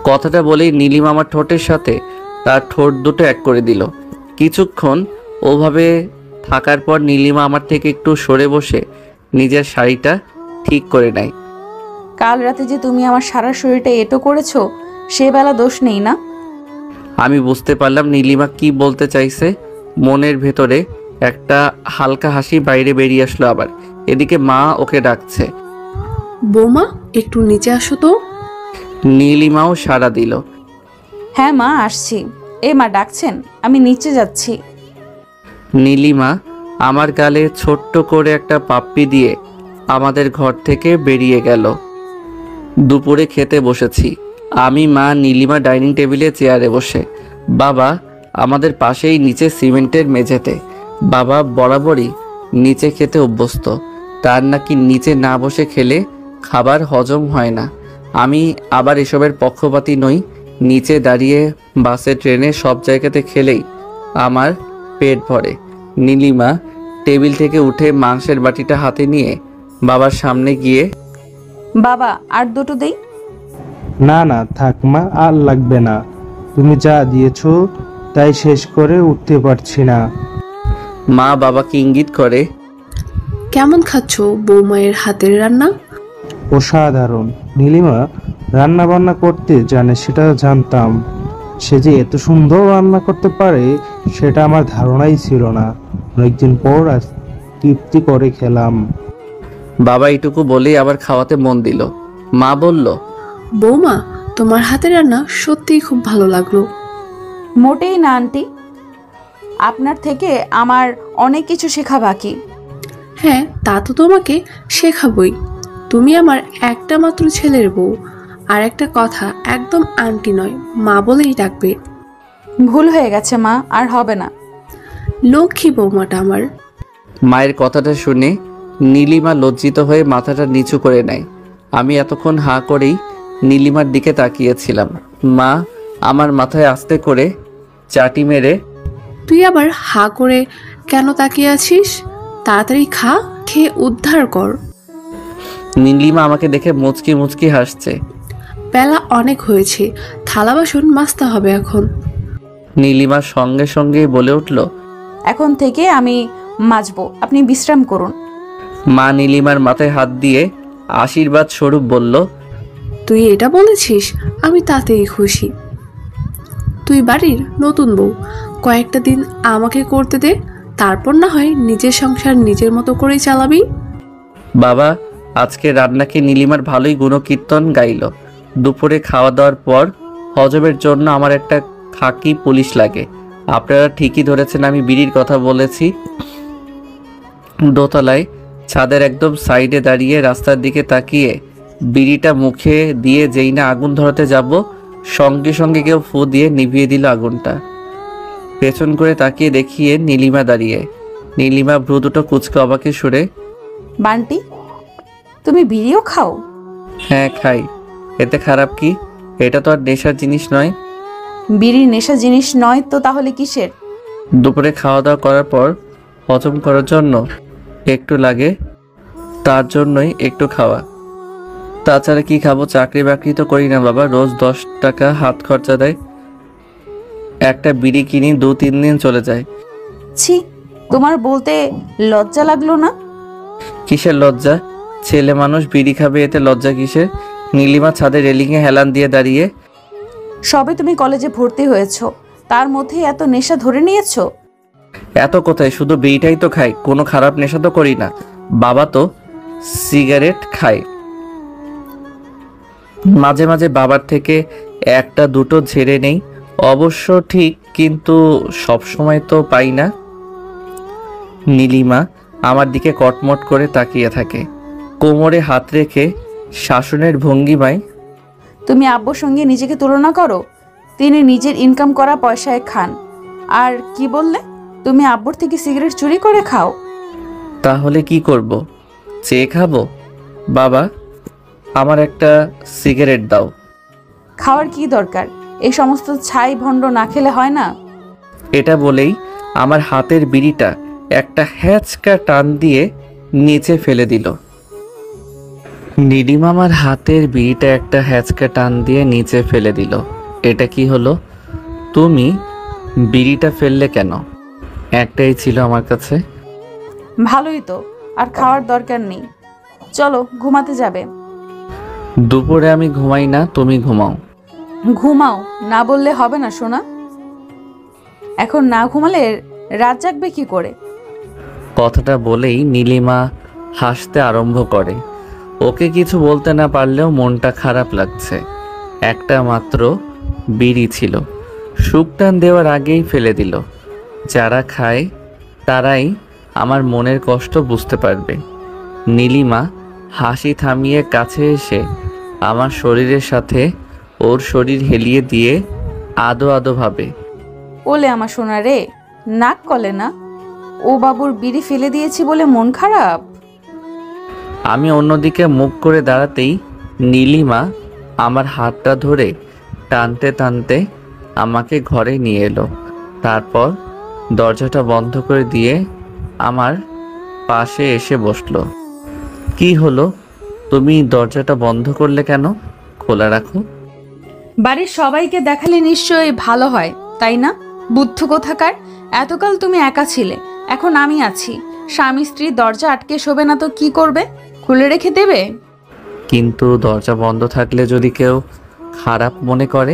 কথাটা বলেই নীলিমা আমার ঠোঁটের সাথে তার ঠোঁট দুটো এক করে দিল। কিছুক্ষণ ওভাবে থাকার পর নীলিমা আমার থেকে একটু সরে বসে নিজের শাড়িটা ঠিক করে নেয়। কাল রাতে যে তুমি আমার সারা শরীরটা এটো করেছো, সে বেলা দোষ নেই না? আমি বুঝতে পারলাম নীলিমা কি বলতে চাইছে। মনের ভেতরে একটা হালকা হাসি বাইরে বেরিয়ে আসলো আবার। এদিকে মা ওকে ডাকছে। বৌমা একটু নিচে আসো তো। নীলিমাও সাড়া দিল। হ্যাঁ মা, আসছি। এ মা ডাকছেন, আমি নিচে যাচ্ছি। নীলিমা আমার গালে ছোট্ট করে একটা পাপ্পি দিয়ে আমাদের ঘর থেকে বেরিয়ে গেল। দুপুরে খেতে বসেছি আমি, মা, নীলিমা ডাইনিং টেবিলে চেয়ারে বসে, বাবা আমাদের পাশেই নিচে সিমেন্টের মেঝেতে। বাবা বরাবরই নিচে খেতে অভ্যস্ত, তার নাকি নিচে না বসে খেলে খাবার হজম হয় না। আমি আবার এসবের পক্ষপাতী নই। নিচে দাঁড়িয়ে বাসে ট্রেনে সব জায়গাতে খেলেই আমার পেট ভরে। নীলিমা টেবিল থেকে উঠে মাংসের বাটিটা হাতে নিয়ে বাবার সামনে গিয়ে, বাবা আর দুটো দেই? না না থাক মা, আর লাগবে না। তুমি যা দিয়েছো তাই শেষ করে উঠতে পারছি না। মা বাবাকে ইঙ্গিত করে, কেমন খাচ্ছো বৌমায়ের হাতের রান্না? অসাধারণ। নীলিমা রান্না বান্না করতে জানে সেটা জানতাম, সে যে এত সুন্দর রান্না করতে পারে সেটা আমার ধারণাই ছিল না। অনেকদিন পর আজ তৃপ্তি করে খেলাম। বাবা এইটুকু বলেই আবার খাওয়াতে মন দিল। মা বলল, বৌমা তোমার হাতের রান্না সত্যিই খুব ভালো লাগলো। মোটেই না আন্টি, আপনার থেকে আমার অনেক কিছু শেখা বাকি। হ্যাঁ তা তো তোমাকে শেখাবই। তুমি আমার একটা মাত্র ছেলের বউ। আর একটা কথা, একদম আন্টি নয়, মা বলেই ডাকবে। ভুল হয়ে গেছে মা, আর হবে না। লক্ষ্মী বৌমাটা আমার। মায়ের কথাটা শুনে নীলিমা লজ্জিত হয়ে মাথাটা নিচু করে নেয়। আমি এতক্ষণ হাঁ করেই নীলিমার দিকে তাকিয়েছিলাম। মা আমার মাথায় আস্তে করে চাটি মেরে, তুই আবার হা করে কেন তাকিয়ে আছিস? তাড়াতাড়ি খা, খেয়ে উদ্ধার কর। নীলিমা আমাকে দেখে মুচকি মুচকি হাসছে। বেলা অনেক হয়েছে, থালা বাসন মাজতে হবে এখন। নীলিমা সঙ্গে সঙ্গেই বলে উঠল, এখন থেকে আমি মাজবো, আপনি বিশ্রাম করুন। মা নীলিমার মাথায় হাত দিয়ে আশীর্বাদ স্বরূপ বলল, তুই এটা বলেছিস, আমি তাতেই খুশি। তুই বাড়ির নতুন বউ, কয়েকটা দিন আমাকে করতে দে, তারপর না হয় নিজের সংসার নিজের মতো করেই চালাবি। বাবা আজকে রান্নাকে নীলিমার ভালোই গুণকীর্তন গাইল। দুপুরে খাওয়া দাওয়ার পর হজমের জন্য আমার একটা খাকি পুলিশ লাগে। আপনারা ঠিকই ধরেছেন, আমি বিড়ির কথা বলেছি। দোতলায় ছাদের একদম সাইডে দাঁড়িয়ে রাস্তার দিকে তাকিয়ে বিড়িটা মুখে দিয়ে যেই না আগুন ধরাতে যাব, সঙ্গে সঙ্গে কেউ ফু দিয়ে নিভিয়ে দিল আগুনটা। পেছন করে তাকিয়ে দেখিয়ে নীলিমা দাঁড়িয়ে। নীলিমা ভ্রু দুটো কুচকে অবাকে সুরে, বান্টি, তুমি বিড়িও খাও? হ্যাঁ খাই, এতে খারাপ কি? এটা তো আর নেশার জিনিস নয়। বিড়ি নেশা জিনিস নয় তো তাহলে কিসের? দুপুরে খাওয়া দাওয়া করার পর হজম করার জন্য একটু লাগে, তার জন্যই একটু খাওয়া। তাছাড়া কি খাবো? চাকরি বাকরি তো করি না বাবা, রোজ 10 টাকা হাত খরচা দেয়। একটা বিড়ি কিনি 2-3 দিন চলে যায়। ছি, তোমার বলতে লজ্জা লাগলো না? কিসের লজ্জা? ছেলে মানুষ বিড়ি খাবে, এতে লজ্জা কিসের? নীলিমা ছাদে রেলিংয়ে হেলান দিয়ে দাঁড়িয়ে, সবে তুমি কলেজে ভর্তি হয়েছো, তার মধ্যে এত নেশা ধরে নিয়েছো? এত কোথায়, শুধু বিড়িটাই তো খাই, কোনো খারাপ নেশা তো করি না। বাবা তো সিগারেট খায়, মাঝে মাঝে বাবার থেকে একটা দুটো ঝেড়ে নেই, অবশ্য ঠিক, কিন্তু সব সময় তো পাই না। নীলিমা আমার দিকে কটমট করে তাকিয়ে থাকে, কোমরে হাত রেখে শাসনের ভঙ্গিমায়, তুমি আব্বুর সঙ্গে নিজেকে তুলনা করো? তিনি নিজের ইনকাম করা পয়সায় খান। আর কি বললে, তুমি আব্বুর থেকে সিগারেট চুরি করে খাও? তাহলে কি করব? চেয়ে খাবো? বাবা আমার একটা সিগারেট দাও। খাওয়ার কি দরকার? এই সমস্ত ছাই ভণ্ড না খেলে হয় না? এটা বলেই আমার হাতের বিড়িটা একটা হ্যাচকা টান দিয়ে নিচে ফেলে দিল। নীলিমা আমার হাতের বিড়িটা একটা হ্যাচকা টান দিয়ে নিচে ফেলে দিল। এটা কি হলো? তুমি বিড়িটা ফেললে কেন? একটাই ছিল আমার কাছে। ভালোই তো, আর খাওয়ার দরকার নেই। চলো, ঘুমাতে যাবে। দুপুরে আমি ঘুমাই না, তুমি ঘুমাও। ঘুমাও না বললে হবে না সোনা। এখন না ঘুমালে রাত জাগবে কি করে? কথাটা বলেই নীলিমা হাসতে আরম্ভ করে। ওকে কিছু বলতে না পারলেও মনটা খারাপ লাগছে। একটা মাত্র বিড়ি ছিল, শুকটান দেওয়ার আগেই ফেলে দিল। যারা খায় তারাই আমার মনের কষ্ট বুঝতে পারবে। নীলিমা হাসি থামিয়ে কাছে এসে আমার শরীরের সাথে ওর শরীর হেলিয়ে দিয়ে আদো আদো ভাবে, ওলে আমার সোনা রে, নাক কলে না? ও বাবুর বিড়ি ফেলে দিয়েছি বলে মন খারাপ? আমি অন্যদিকে মুখ করে দাঁড়াতেই নীলিমা আমার হাতটা ধরে টানতে টানতে আমাকে ঘরে নিয়ে এলো। তারপর দরজাটা বন্ধ করে দিয়ে আমার পাশে এসে বসলো। কি হলো? তুমি দরজাটা বন্ধ করলে কেন? খোলা রাখো। বাড়ির সবাইকে দেখালে নিশ্চয়ই ভালো হয়, তাই না? বুদ্ধ কোথাকার! এতকাল তুমি একা ছিলে, এখন আমি আছি। স্বামী স্ত্রীর দরজা আটকে শোবে না তো কি করবে? খুলে রেখে দেবে? কিন্তু দরজা বন্ধ থাকলে যদি কেউ খারাপ মনে করে?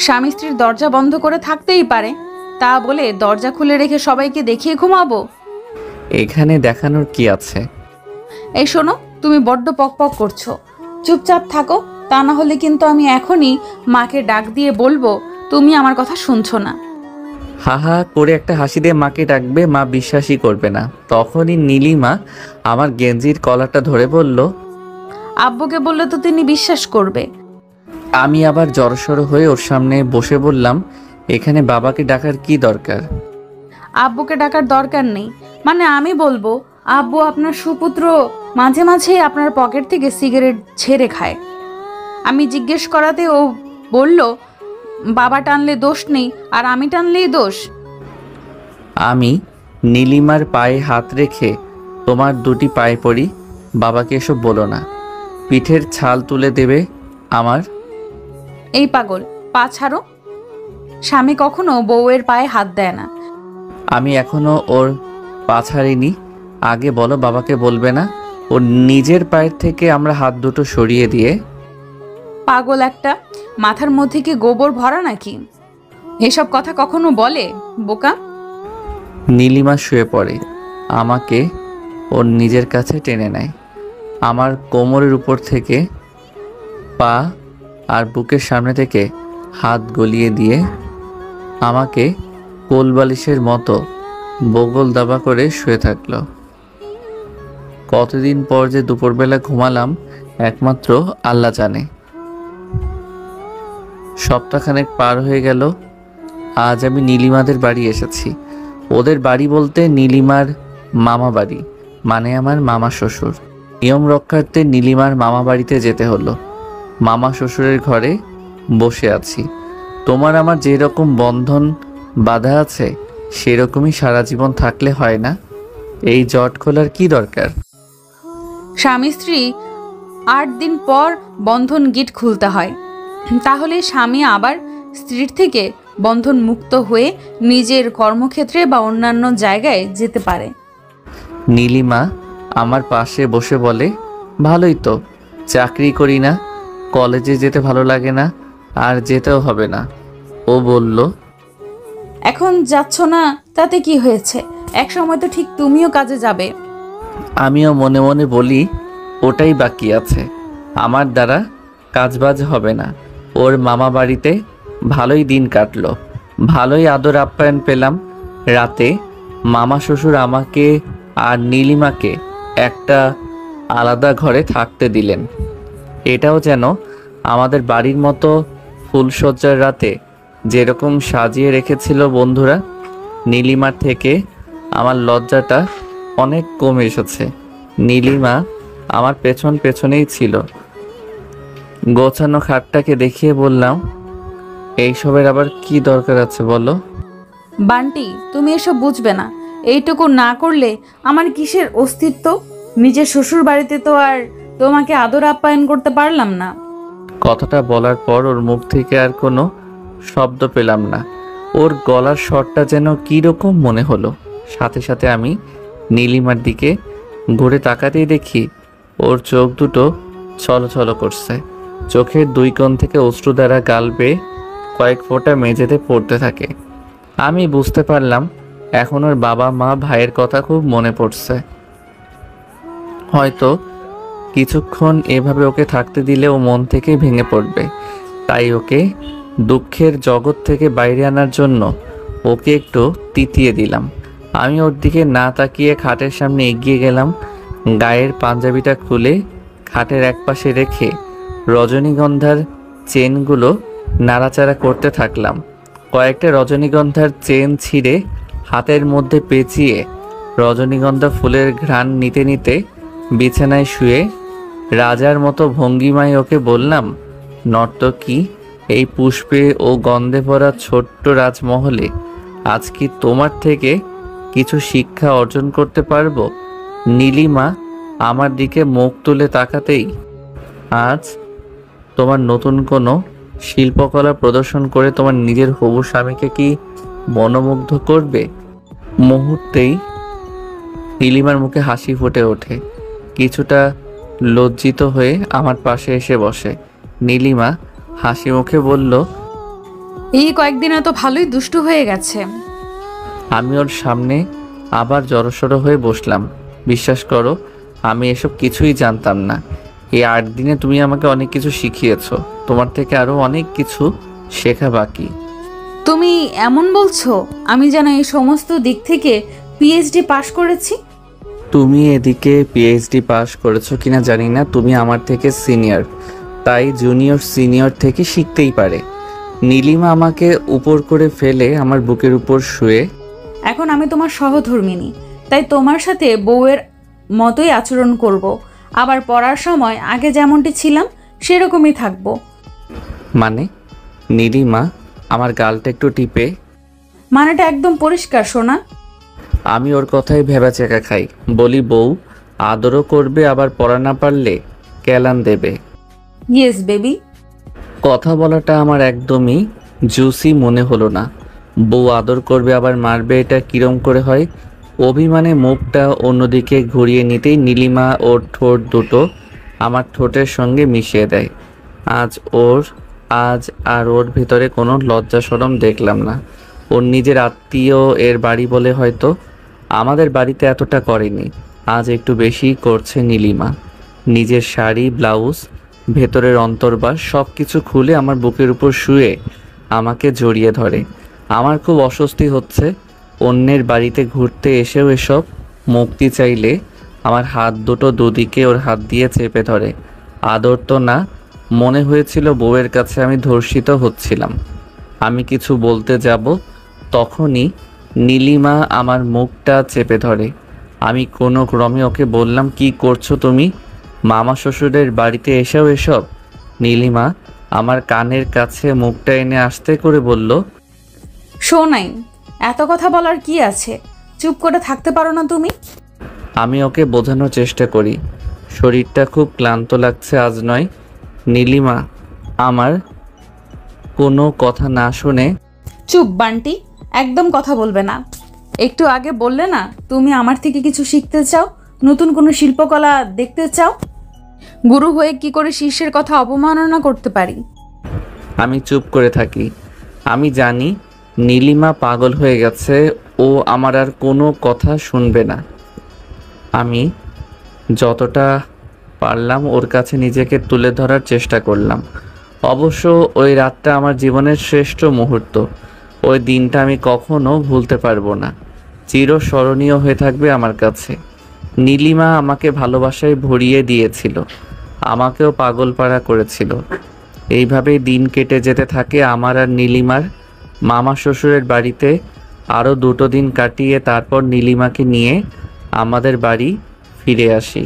স্বামী স্ত্রীর দরজা বন্ধ করে থাকতেই পারে, তা বলে দরজা খুলে রেখে সবাইকে দেখিয়ে ঘুমাবো? এখানে দেখানোর কি আছে? এই শোনো, তুমি বড্ড পকপক করছো। চুপচাপ থাকো, তা না হলে কিন্তু আমি এখনই মাকে ডাক দিয়ে বলবো তুমি আমার কথা শুনছো না। হা হা করে একটা হাসি দিয়ে মাকে ডাকবে, মা বিশ্বাসই করবে না। তখনই নীলিমা আমার গেঞ্জির কলারটা ধরে বলল, আব্বুকে বললে তো তিনি বিশ্বাস করবে। আমি আবার জড়সড় হয়ে ওর সামনে বসে বললাম, এখানে বাবাকে ডাকার কি দরকার? আব্বুকে ডাকার দরকার নেই মানে আমি বলবো, আব্বু আপনার সুপুত্র মাঝে মাঝেই আপনার পকেট থেকে সিগারেট ছেড়ে খায়। আমি জিজ্ঞেস করাতে ও বলল বাবা টানলে দোষ নেই, আর আমি টানলেই দোষ। আমি নীলিমার পায়ে হাত রেখে তোমার দুটি পায়ে পড়ি, বাবাকে এসব বলো না, পিঠের ছাল তুলে দেবে আমার। এই পাগল, পা ছাড়ো। স্বামী কখনো বউয়ের পায়ে হাত দেয় না। আমি এখনো ওর পা ছাড়িনি। আগে বলো বাবাকে বলবে না? ওর নিজের পায়ের থেকে আমরা হাত দুটো সরিয়ে দিয়ে। পাগল একটা, মাথার মধ্যে কি গোবর ভরা নাকি? এসব কথা কখনো বলে বোকা? নীলিমা শুয়ে পড়ে, আমাকে ওর নিজের কাছে টেনে নেয়। আমার কোমরের উপর থেকে পা আর বুকের সামনে থেকে হাত গলিয়ে দিয়ে আমাকে কোলবালিশের মতো বগল দাবা করে শুয়ে থাকলো। কতদিন পর যে দুপুরবেলা ঘুমালাম একমাত্র আল্লাহ জানে। সপ্তাহখানেক পার হয়ে গেল। আজ আমি নীলিমাদের বাড়ি এসেছি। ওদের বাড়ি বলতে নীলিমার মামা বাড়ি, মানে আমার মামা শ্বশুর। নিয়ম রক্ষার্থে নীলিমার মামা বাড়িতে যেতে হলো। মামা শ্বশুরের ঘরে বসে আছি। তোমার আমার যেরকম বন্ধন বাঁধা আছে সেরকমই সারা জীবন থাকলে হয় না? এই জট খোলার কি দরকার? স্বামী স্ত্রী 8 দিন পর বন্ধন গিট খুলতে হয়, তাহলে স্বামী আবার স্ত্রীর থেকে বন্ধন মুক্ত হয়ে নিজের কর্মক্ষেত্রে বা অন্যান্য জায়গায় যেতে পারে। নীলিমা আমার পাশে বসে বলে, ভালোই তো, চাকরি করি না, কলেজে যেতে ভালো লাগে না, আর যেতেও হবে না। ও বলল, এখন যাচ্ছ না তাতে কি হয়েছে? এক সময় তো ঠিক তুমিও কাজে যাবে। আমিও মনে মনে বলি, ওটাই বাকি আছে, আমার দ্বারা কাজবাজ হবে না। ওর মামা বাড়িতে ভালোই দিন কাটলো, ভালোই আদর আপ্যায়ন পেলাম। রাতে মামা শ্বশুর আমাকে আর নীলিমাকে একটা আলাদা ঘরে থাকতে দিলেন। এটাও যেন আমাদের বাড়ির মতো ফুলসজ্জার রাতে যেরকম সাজিয়ে রেখেছিল বন্ধুরা। নীলিমার থেকে আমার লজ্জাটা অনেক কমে এসেছে। নীলিমা আমার পেছন পেছনেই ছিল। গোছানো খাটটাকে দেখিয়ে বললাম, এইসবের আবার কি দরকার আছে বলো? বান্টি, তুমি এসব বুঝবে না। এইটুকু না করলে আমার কিসের অস্তিত্ব? নিজের শ্বশুর বাড়িতে তো আর তোমাকে আদর আপ্যায়ন করতে পারলাম না। কথাটা বলার পর ওর মুখ থেকে আর কোনো শব্দ পেলাম না। ওর গলার স্বরটা যেন কীরকম মনে হলো। সাথে সাথে আমি নীলিমার দিকে ঘুরে তাকাতেই দেখি ওর চোখ দুটো ছলছল করছে। চোখের দুই কোণ থেকে অশ্রু দ্বারা গাল বেয়ে কয়েক ফোঁটা মেঝেতে পড়তে থাকে। আমি বুঝতে পারলাম এখন ওর বাবা মা ভাইয়ের কথা খুব মনে পড়ছে। হয়তো কিছুক্ষণ এভাবে ওকে থাকতে দিলে ও মন থেকে ভেঙে পড়বে, তাই ওকে দুঃখের জগৎ থেকে বাইরে আনার জন্য ওকে একটু তিতিয়ে দিলাম। আমি ওর দিকে না তাকিয়ে খাটের সামনে এগিয়ে গেলাম। গায়ের পাঞ্জাবিটা খুলে খাটের একপাশে রেখে রজনীগন্ধার চেনগুলো নাড়াচাড়া করতে থাকলাম। কয়েকটা রজনীগন্ধার চেন ছিঁড়ে হাতের মধ্যে পেঁচিয়ে রজনীগন্ধা ফুলের ঘ্রাণ নিতে নিতে বিছানায় শুয়ে রাজার মতো ভঙ্গিমায় ওকে বললাম, নর্তকী, এই পুষ্পে ও গন্ধে ভরা ছোট্ট রাজমহলে আজ কি তোমার থেকে কিছু শিক্ষা অর্জন করতে পারবো? নীলিমা আমার দিকে মুখ তুলে তাকাতেই, আজ তোমার নতুন কোনো শিল্পকলা প্রদর্শন করে তোমার নিজের হবু স্বামীকে কি মনোমুগ্ধ করবে? মুহূর্তেই নীলিমার মুখে হাসি ফুটে ওঠে। কিছুটা লজ্জিত হয়ে আমার পাশে এসে বসে। নীলিমা হাসি মুখে বলল, এই কয়েকদিনে তো ভালোই দুষ্টু হয়ে গেছে। আমি ওর সামনে আবার জড়সড় হয়ে বসলাম। বিশ্বাস করো, আমি এসব কিছুই জানতাম না। এই 8 দিনে তুমি আমাকে অনেক কিছু শিখিয়েছো। তোমার থেকে আরো অনেক কিছু শেখা বাকি। তুমি এমন বলছো আমি যেন এই সমস্ত দিক থেকে পিএইচডি পাশ করেছি। তুমি এদিকে পিএইচডি পাস করেছো কিনা জানি না, তুমি আমার থেকে সিনিয়র, তাই জুনিয়র সিনিয়র থেকে শিখতেই পারে। নীলিমা আমাকে উপর করে ফেলে আমার বুকের উপর শুয়ে, এখন আমি তোমার সহধর্মিনী, তাই তোমার সাথে বউয়ের মতোই আচরণ করব। আবার পড়ার সময় আগে যেমনটি ছিলাম সেরকমই থাকবো। মানে? নীলিমা আমার গালটা একটু টিপে, মানেটা একদম পরিষ্কার সোনা। আমি ওর কথাই ভেবাচেকা খাই। বলি, বউ আদরও করবে, আবার পড়া না পারলে কেলান দেবে। Yes baby. কথা বলাটা আমার একদমই জুসি মনে হলো না। বউ আদর করবে আবার মারবে, এটা কিরম করে হয়? অভিমানে মুখটা অন্যদিকে ঘুরিয়ে নিতেই নীলিমা ওর ঠোঁট দুটো আমার ঠোঁটের সঙ্গে মিশিয়ে দেয়। আজ আর ওর ভিতরে কোনো লজ্জা শরম দেখলাম না। ওর নিজের আত্মীয় এর বাড়ি বলে হয়তো আমাদের বাড়িতে এতটা করেনি, আজ একটু বেশি করছে নীলিমা। নিজের শাড়ি, ব্লাউজ, ভেতরের অন্তর্বাস সব কিছু খুলে আমার বুকের উপর শুয়ে আমাকে জড়িয়ে ধরে। আমার খুব অস্বস্তি হচ্ছে। অন্যের বাড়িতে ঘুরতে এসেও এসব মুক্তি চাইলে আমার হাত দুটো দুদিকে ওর হাত দিয়ে চেপে ধরে। আদর তো না, মনে হয়েছিল বউয়ের কাছে আমি ধর্ষিত হচ্ছিলাম। আমি কিছু বলতে যাব, তখনই নীলিমা আমার মুখটা চেপে ধরে। আমি কোনো ক্রমে ওকে বললাম, কি করছো তুমি? মামা শ্বশুরের বাড়িতে এসেও এসব? নীলিমা আমার কানের কাছে মুখটা এনে আস্তে করে বলল, শোনাই, এত কথা বলার কি আছে? চুপ করে থাকতে পারো না তুমি? আমি ওকে বোঝানোর চেষ্টা করি, শরীরটা খুব ক্লান্ত লাগছে, আজ নয়। নীলিমা আমার কোনো কথা না শুনে, চুপ বান্টি, একদম কথা বলবে না। একটু আগে বললে না তুমি আমার থেকে কিছু শিখতে চাও, নতুন কোনো শিল্পকলা দেখতে চাও। গুরু হয়ে কি করে শিষ্যের কথা অবমাননা করতে পারি? আমি চুপ করে থাকি। আমি জানি নীলিমা পাগল হয়ে গেছে, ও আমার আর কোনো কথা শুনবে না। আমি যতটা পারলাম ওর কাছে নিজেকে তুলে ধরার চেষ্টা করলাম। অবশ্য ওই রাতটা আমার জীবনের শ্রেষ্ঠ মুহূর্ত। ওই দিনটা আমি কখনো ভুলতে পারবো না, চিরস্মরণীয় হয়ে থাকবে আমার কাছে। নীলিমা আমাকে ভালোবাসায় ভরিয়ে দিয়েছিল, আমাকেও পাগলপাড়া করেছিল। এইভাবেই দিন কেটে যেতে থাকে আমার আর নীলিমার। মামা শ্বশুরের বাড়িতে আরও 2 দিন কাটিয়ে তারপর নীলিমাকে নিয়ে আমাদের বাড়ি ফিরে আসি।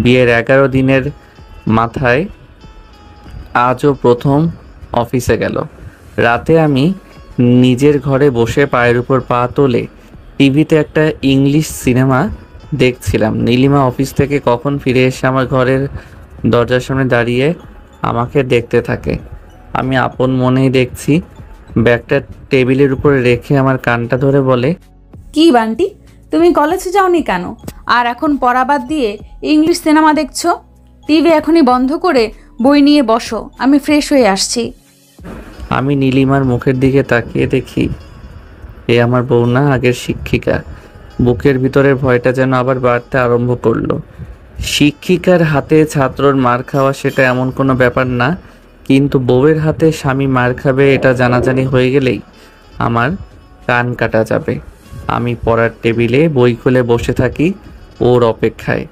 বিয়ের 11 দিনের মাথায় আজও প্রথম অফিসে গেল। রাতে আমি নিজের ঘরে বসে পায়ের উপর পা তুলে টিভিতে একটা ইংলিশ সিনেমা দেখছিলাম। নীলিমা অফিস থেকে কখন ফিরে এসে আমার ঘরের দরজার সামনে দাঁড়িয়ে আমাকে দেখতে থাকে। আমি আপন মনেই দেখছি। ব্যাগটা টেবিলের উপরে রেখে আমার কানটা ধরে বলে, কি বান্টি, তুমি কলেজে যাওনি কেন? আর এখন পড়া বাদ দিয়ে ইংলিশ সিনেমা দেখছো? টিভি এখনই বন্ধ করে বই নিয়ে বসো, আমি ফ্রেশ হয়ে আসছি। আমি নীলিমার মুখের দিকে তাকিয়ে দেখি এ আমার বউ না, আগের শিক্ষিকা। বুকের ভিতরের ভয়টা যেন আবার বাড়তে আরম্ভ করলো। শিক্ষিকার হাতে ছাত্রর মার খাওয়া সেটা এমন কোনো ব্যাপার না, কিন্তু বউয়ের হাতে স্বামী মার খাবে এটা জানাজানি হয়ে গেলেই আমার কান কাটা যাবে। আমি পড়ার টেবিলে বই খুলে বসে থাকি ওর অপেক্ষায়।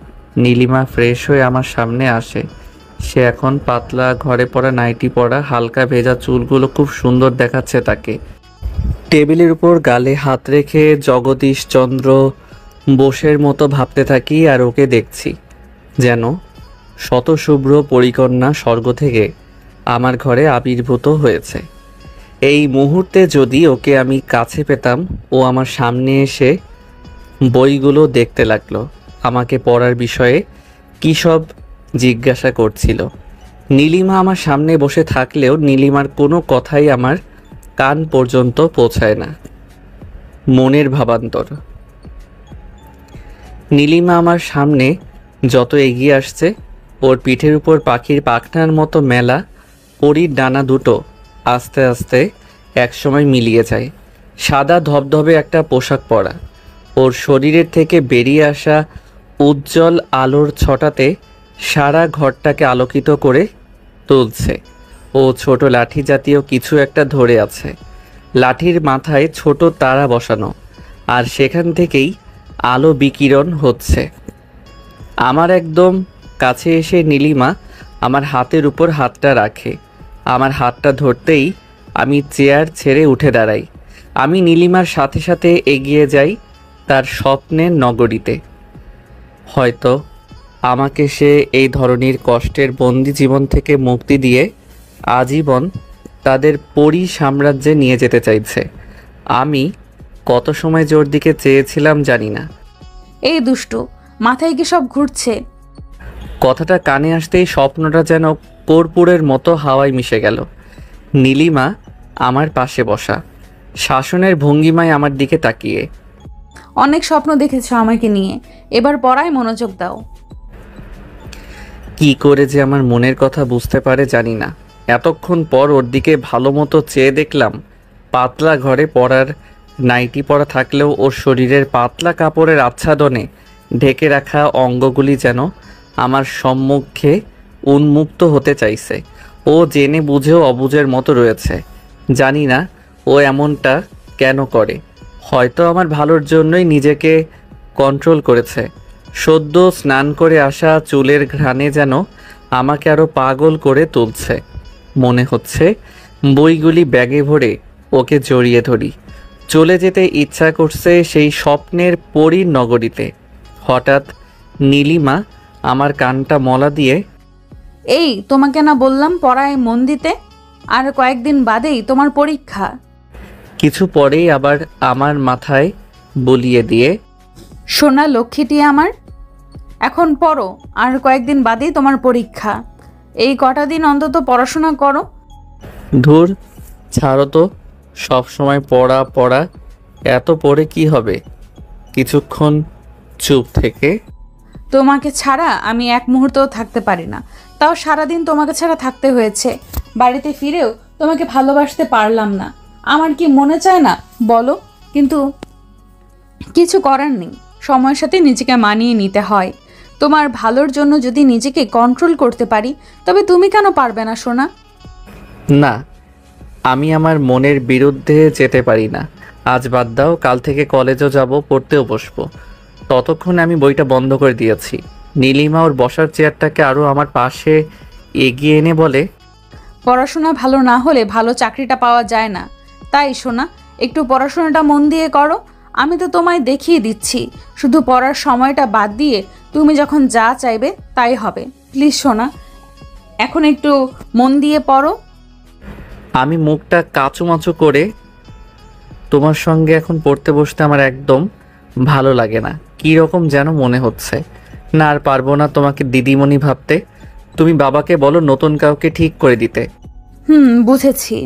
নীলিমা ফ্রেশ হয়ে আমার সামনে আসে। সে এখন পাতলা ঘরে পরা নাইটি পরা, হালকা ভেজা চুলগুলো খুব সুন্দর দেখাচ্ছে তাকে। টেবিলের উপর গালে হাত রেখে জগদীশচন্দ্র বোসের মতো ভাবতে থাকি আর ওকে দেখছি যেন শতশুভ্র পরিকন্যা স্বর্গ থেকে আমার ঘরে আবির্ভূত হয়েছে। এই মুহূর্তে যদি ওকে আমি কাছে পেতাম, ও আমার সামনে এসে বইগুলো দেখতে লাগলো, আমাকে পড়ার বিষয়ে কী সব জিজ্ঞাসা করছিল। নীলিমা আমার সামনে বসে থাকলেও নীলিমার কোনো কথাই আমার কান পর্যন্ত পৌঁছায় না। মনের ভাবান্তর। নীলিমা আমার সামনে যত এগিয়ে আসছে, ওর পিঠের উপর পাখির পাখনার মতো মেলা পরীর ডানা দুটো আস্তে আস্তে একসময় মিলিয়ে যায়। সাদা ধবধবে একটা পোশাক পরা, ওর শরীরের থেকে বেরিয়ে আসা উজ্জ্বল আলোর ছটাতে সারা ঘরটাকে আলোকিত করে তুলছে। ও ছোট লাঠি জাতীয় কিছু একটা ধরে আছে। লাঠির মাথায় ছোট তারা বসানো, আর সেখান থেকেই আলো বিকিরণ হচ্ছে। আমার একদম কাছে এসে নীলিমা আমার হাতের উপর হাতটা রাখে। আমার হাতটা ধরতেই আমি চেয়ার ছেড়ে উঠে দাঁড়াই। আমি নীলিমার সাথে সাথে এগিয়ে যাই তার স্বপ্নের নগরীতে। হয়তো আমাকে সে এই ধরনের কষ্টের বন্দি জীবন থেকে মুক্তি দিয়ে আজীবন তাদের পরী সাম্রাজ্যে নিয়ে যেতে চাইছে। আমি কত সময় জোর দিকে চেয়েছিলাম জানি না। এই দুষ্টু, মাথায় কি সব ঘুরছে? কথাটা কানে আসতেই স্বপ্নটা যেন কর্পূরের মতো হাওয়ায় মিশে গেল। নীলিমা আমার পাশে বসা, শাসনের ভঙ্গিমায় আমার দিকে তাকিয়ে। অনেক স্বপ্ন দেখেছো আমাকে নিয়ে, এবার পড়ায় মনোযোগ দাও। কি করে যে আমার মনের কথা বুঝতে পারে জানি না। এতক্ষণ পর ওর দিকে ভালো মতো চেয়ে দেখলাম, পাতলা ঘরে পরার নাইটি পরা থাকলেও ওর শরীরের পাতলা কাপড়ের আচ্ছাদনে ঢেকে রাখা অঙ্গগুলি যেন আমার সম্মুখে উন্মুক্ত হতে চাইছে। ও জেনে বুঝেও অবুঝের মতো রয়েছে। জানি না ও এমনটা কেন করে। হয়তো আমার ভালোর জন্যই নিজেকে কন্ট্রোল করেছে। সদ্য স্নান করে আসা চুলের ঘ্রাণে যেন আমাকে আরও পাগল করে তুলছে। মনে হচ্ছে বইগুলি ব্যাগে ভরে ওকে জড়িয়ে ধরি। চলে যেতে ইচ্ছা করছে সেই স্বপ্নের পরীর নগরীতে। হঠাৎ নীলিমা আমার কানটা মলা দিয়ে, এই তোমাকে না বললাম পড়ায় মন দিতে? আর কয়েকদিন বাদেই তোমার পরীক্ষা। কিছু পরেই আবার আমার মাথায় বলিয়ে দিয়ে, সোনা লক্ষ্মীটি আমার, এখন পড়ো, আর কয়েকদিন বাদেই তোমার পরীক্ষা। এই কটা দিন অন্তত পড়াশোনা করো। ধুর ছাড়ো তো, সব সময় পড়া পড়া, এত পড়ে কি হবে? কিছুক্ষণ চুপ থেকে, তোমাকে ছাড়া আমি এক মুহূর্তও থাকতে পারি না, তাও সারাদিন তোমাকে ছাড়া থাকতে হয়েছে। বাড়িতে ফিরেও তোমাকে ভালোবাসতে পারলাম না। আমার কি মনে চায় না বলো? কিন্তু কিছু করার নেই, সময়ের সাথে নিজেকে মানিয়ে নিতে হয়। তোমার ভালোর জন্য যদি নিজেকে কন্ট্রোল করতে পারি, তবে তুমি কেন পারবে না সোনা? না, আমি আমার মনের বিরুদ্ধে যেতে পারি না। আজ বাদ দাও, কাল থেকে কলেজও যাব, পড়তেও বসবো। ততক্ষণ আমি বইটা বন্ধ করে দিয়েছি। নীলিমা ওর বসার চেয়ারটাকে আরও আমার পাশে এগিয়ে এনে বলে, পড়াশোনা ভালো না হলে ভালো চাকরিটা পাওয়া যায় না। তাই সোনা, একটু পড়াশোনাটা মন দিয়ে করো। আমি তো তোমায় দেখিয়ে দিচ্ছি, শুধু পড়ার সময়টা বাদ দিয়ে তুমি যখন যা চাইবে তাই হবে। প্লিজ সোনা, এখন একটু মন দিয়ে পড়ো। আমি মুখটা কাঁচুমাচু করে, তোমার সঙ্গে এখন পড়তে বসতে আমার একদম ভালো লাগে না, কী রকম যেন মনে হচ্ছে। না, আর পারবো না তোমাকে দিদিমণি ভাবতে। তুমি বাবাকে বলো নতুন কাউকে ঠিক করে দিতে। বুঝেছি।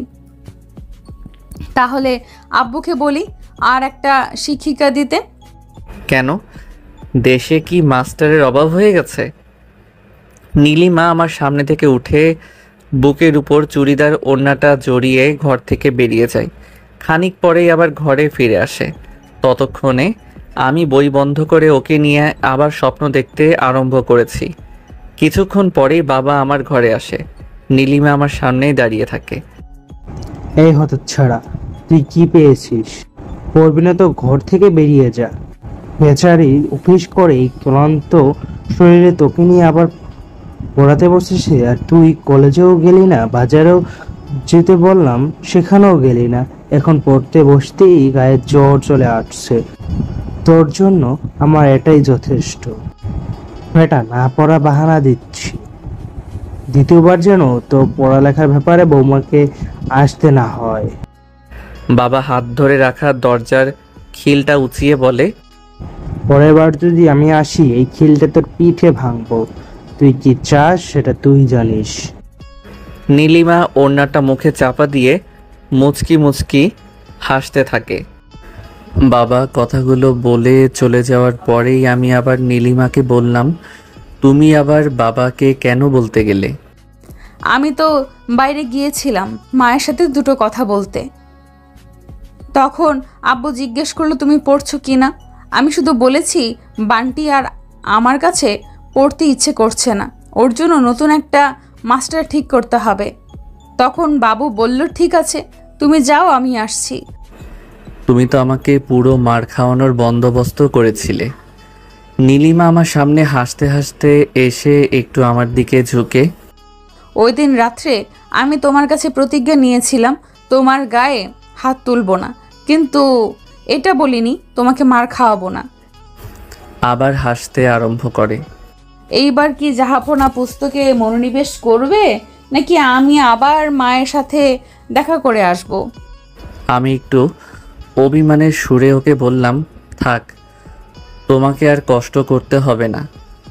তাহলে আব্বুকে বলি আর একটা শিক্ষিকা দিতে। কেন, দেশে কি মাস্টারের অভাব হয়ে গেছে? নীলিমা আমার সামনে থেকে উঠে বুকের উপর চুড়িদার ওড়নাটা জড়িয়ে ঘর থেকে বেরিয়ে যায়। খানিক পরেই আবার ঘরে ফিরে আসে। ততক্ষণে আমি বই বন্ধ করে ওকে নিয়ে আবার স্বপ্ন দেখতে আরম্ভ করেছি। কিছুক্ষণ পরেই বাবা আমার ঘরে আসে। নীলিমা আমার সামনেই দাঁড়িয়ে থাকে। এই হতচ্ছাড়া, তুই কি পেয়েছিস? পড়বি না তো ঘর থেকে বেরিয়ে যা। বেচারি অফিস করে ক্লান্ত শরীরে তোকে নিয়ে আবার পড়াতে বসেছে, আর তুই কলেজেও গেলি না, বাজারেও যেতে বললাম সেখানেও গেলি না। এখন পড়তে বসতেই গায়ে জ্বর চলে আসছে। তোর জন্য আমার এটাই যথেষ্ট। এটা না পড়া বাহানা দিচ্ছি। দ্বিতীয়বার যেন তো পড়ালেখার ব্যাপারে বৌমাকে আসতে না হয়। বাবা হাত ধরে রাখা দরজার খিলটা উঁচিয়ে বলে, পরের বার যদি আমি আসি এই খিলটা তোর পিঠে ভাঙবো। তুই কি চাস সেটা তুই জানিস। নীলিমা ওড়নাটা মুখে চাপা দিয়ে মুচকি মুচকি হাসতে থাকে। বাবা কথাগুলো বলে চলে যাওয়ার পরেই আমি আবার নীলিমাকে বললাম, তুমি আবার বাবাকে কেন বলতে গেলে? আমি তো বাইরে গিয়েছিলাম মায়ের সাথে দুটো কথা বলতে। তখন আব্বু জিজ্ঞেস করলো তুমি পড়ছো কি না। আমি শুধু বলেছি বান্টি আর আমার কাছে পড়তে ইচ্ছে করছে না, ওর জন্য নতুন একটা মাস্টার ঠিক করতে হবে। তখন বাবু বলল ঠিক আছে, তুমি যাও, আমি আসছি। তুমি তো আমাকে পুরো মার খাওয়ানোর বন্দোবস্ত করেছিলে। নীলিমা আমার সামনে হাসতে হাসতে এসে একটু আমার দিকে ঝুঁকে, ওই দিন রাত্রে আমি তোমার কাছে প্রতিজ্ঞা নিয়েছিলাম তোমার গায়ে হাত তুলব না, কিন্তু এটা বলিনি তোমাকে মার খাওয়াবো না। আবার হাসতে আরম্ভ করে। এইবার কি জাহাপনা পুস্তকে মনোনিবেশ করবে, নাকি আমি আবার মায়ের সাথে দেখা করে আসব? আমি একটু অভিমানের সুরে ওকে বললাম, থাক, তোমাকে আর কষ্ট করতে হবে না।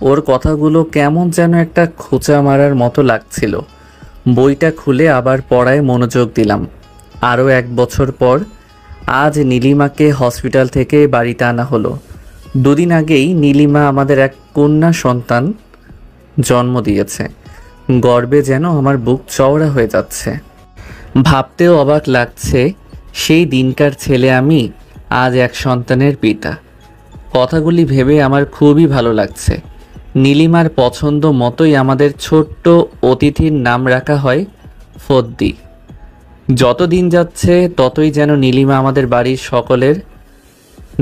ওর কথাগুলো কেমন যেন একটা খোঁচা মারার মতো লাগছিল। বইটা খুলে আবার পড়ায় মনোযোগ দিলাম। আরও 1 বছর পর আজ নীলিমাকে হসপিটাল থেকে বাড়িতে আনা হলো। 2 দিন আগেই নীলিমা আমাদের এক কন্যা সন্তান জন্ম দিয়েছে। গর্বে যেন আমার বুক চওড়া হয়ে যাচ্ছে। ভাবতেও অবাক লাগছে, সেই দিনকার ছেলে আমি, আজ এক সন্তানের পিতা। কথাগুলি ভেবে আমার খুবই ভালো লাগছে। নীলিমার পছন্দ মতোই আমাদের ছোট্ট অতিথির নাম রাখা হয় ফদ্দি। যত দিন যাচ্ছে ততই যেন নীলিমা আমাদের বাড়ির সকলের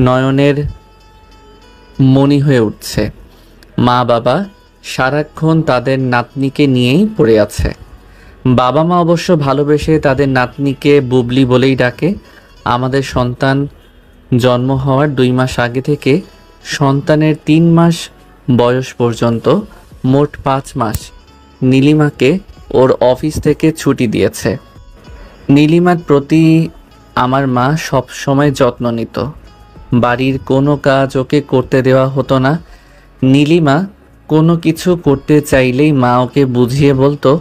নয়নের মণি হয়ে উঠছে। মা বাবা সারাক্ষণ তাদের নাতনিকে নিয়েই পড়ে আছে। বাবা মা অবশ্য ভালোবেসে তাদের নাতনিকে বুবলি বলেই ডাকে। আমাদের সন্তান জন্ম হওয়ার 2 মাস আগে থেকে সন্তানের 3 মাস বয়স পর্যন্ত মোট 5 মাস নীলিমাকে ওর অফিস থেকে ছুটি দিয়েছে। নীলিমার প্রতি আমার মা সব সময় যত্ন নিত। বাড়ির কোনো কাজ ওকে করতে দেওয়া হতো না। নীলিমা কোনো কিছু করতে চাইলেই মা ওকে বুঝিয়ে বলতো,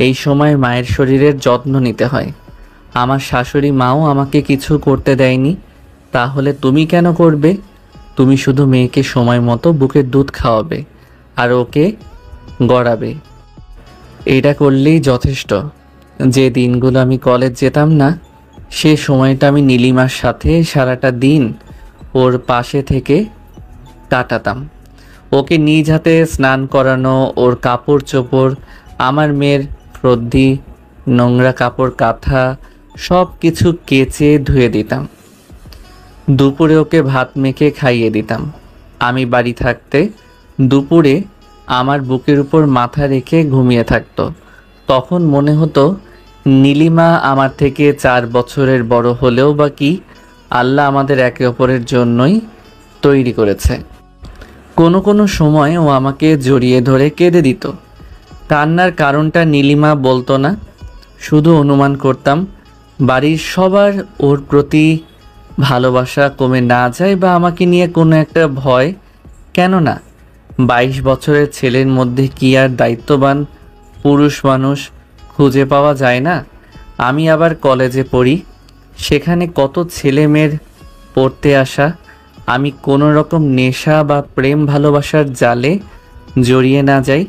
এই সময় মায়ের শরীরের যত্ন নিতে হয়। আমার শাশুড়ি মাও আমাকে কিছু করতে দেয়নি। তাহলে তুমি কেন করবে? তুমি শুধু মেয়েকে সময় মতো বুকের দুধ খাওয়াবে আর ওকে গড়াবে, এটা করলেই যথেষ্ট। যে দিনগুলো আমি কলেজ যেতাম না, সে সময়টা আমি নীলিমার সাথে সারাটা দিন ওর পাশে থেকে কাটাতাম। ওকে নিজ হাতে স্নান করানো, ওর কাপড় চোপড়, আমার মেয়ের ফ্রদ্দি, নোংরা কাপড় কাঁথা সব কিছু কেচে ধুয়ে দিতাম। দুপুরে ওকে ভাত মেখে খাইয়ে দিতাম। আমি বাড়ি থাকতে দুপুরে আমার বুকের উপর মাথা রেখে ঘুমিয়ে থাকতো। তখন মনে হতো নীলিমা আমার থেকে 4 বছরের বড় হলেও বা কি, আল্লাহ আমাদের একে অপরের জন্যই তৈরি করেছে। কোনো কোনো সময় ও আমাকে জড়িয়ে ধরে কেঁদে দিত। কান্নার কারণটা নীলিমা বলতো না, শুধু অনুমান করতাম বাড়ির সবার ওর প্রতি ভালোবাসা কমে না যায় বা আমাকে নিয়ে কোনো একটা ভয়। কেননা 22 বছরের ছেলের মধ্যে কি আর দায়িত্ববান পুরুষ মানুষ খুঁজে পাওয়া যায় না? আমি আবার কলেজে পড়ি, সেখানে কত ছেলে মেয়ের পড়তে আসা। আমি কোনো রকম নেশা বা প্রেম ভালোবাসার জালে জড়িয়ে না যাই,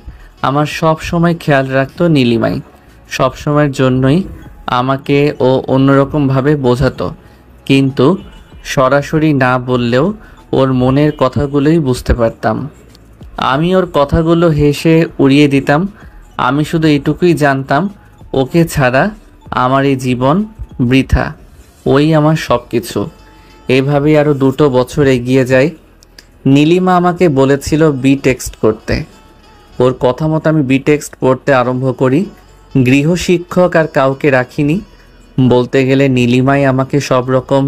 আমার সব সময় খেয়াল রাখতো নীলিমাই। সব সময়ের জন্যই আমাকে ও অন্যরকমভাবে বোঝাতো, কিন্তু সরাসরি না বললেও ওর মনের কথাগুলোই বুঝতে পারতাম। আমি ওর কথাগুলো হেসে উড়িয়ে দিতাম। আমি শুধু এটুকুই জানতাম, ওকে ছাড়া আমার এই জীবন বৃথা। ওই আমার সব কিছু। এভাবেই আরও 2 বছর এগিয়ে যায়। নীলিমা আমাকে বলেছিল বি টেক্সট করতে। ওর কথা মতো আমি বি টেক্সট পড়তে আরম্ভ করি। গৃহশিক্ষক আর কাউকে রাখিনি, বলতে গেলে নীলিমাই আমাকে সব রকম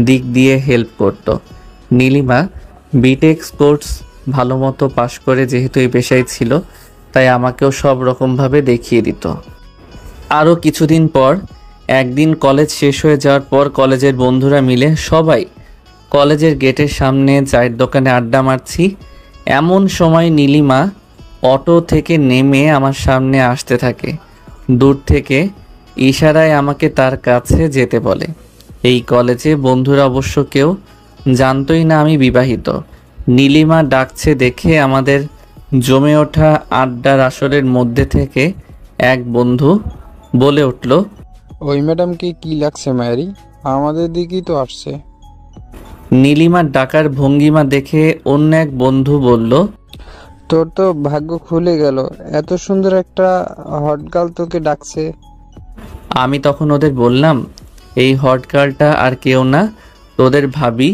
দিক দিয়ে হেল্প করত। নীলিমা বিটেক্স কোর্স ভালো মতো পাশ করে যেহেতু এই পেশায় ছিল, তাই আমাকেও সব রকমভাবে দেখিয়ে দিত। আরও কিছুদিন পর একদিন কলেজ শেষ হয়ে যাওয়ার পর কলেজের বন্ধুরা মিলে সবাই কলেজের গেটের সামনে চায়ের দোকানে আড্ডা মারছি। এমন সময় নীলিমা অটো থেকে নেমে আমার সামনে আসতে থাকে। দূর থেকে ইশারায় আমাকে তার কাছে যেতে বলে। এই কলেজে বন্ধুরা অবশ্য কেউ জানতই না আমি বিবাহিত। নীলিমা ডাকছে দেখে আমাদের জমে ওঠা আড্ডার আসরের মধ্যে থেকে এক বন্ধু বলে উঠল, ওই ম্যাডামকে কি লাগছে মায়েরি? আমাদের দিকেই তো আসছে। নীলিমার ডাকার ভঙ্গিমা দেখে অন্য এক বন্ধু বলল, তোর তো ভাগ্য খুলে গেল, এত সুন্দর একটা হট গার্ল তোকে ডাকছে। আমি তখন ওদের বললাম, এই হট গার্লটা আর কেউ না, তোদের ভাবি।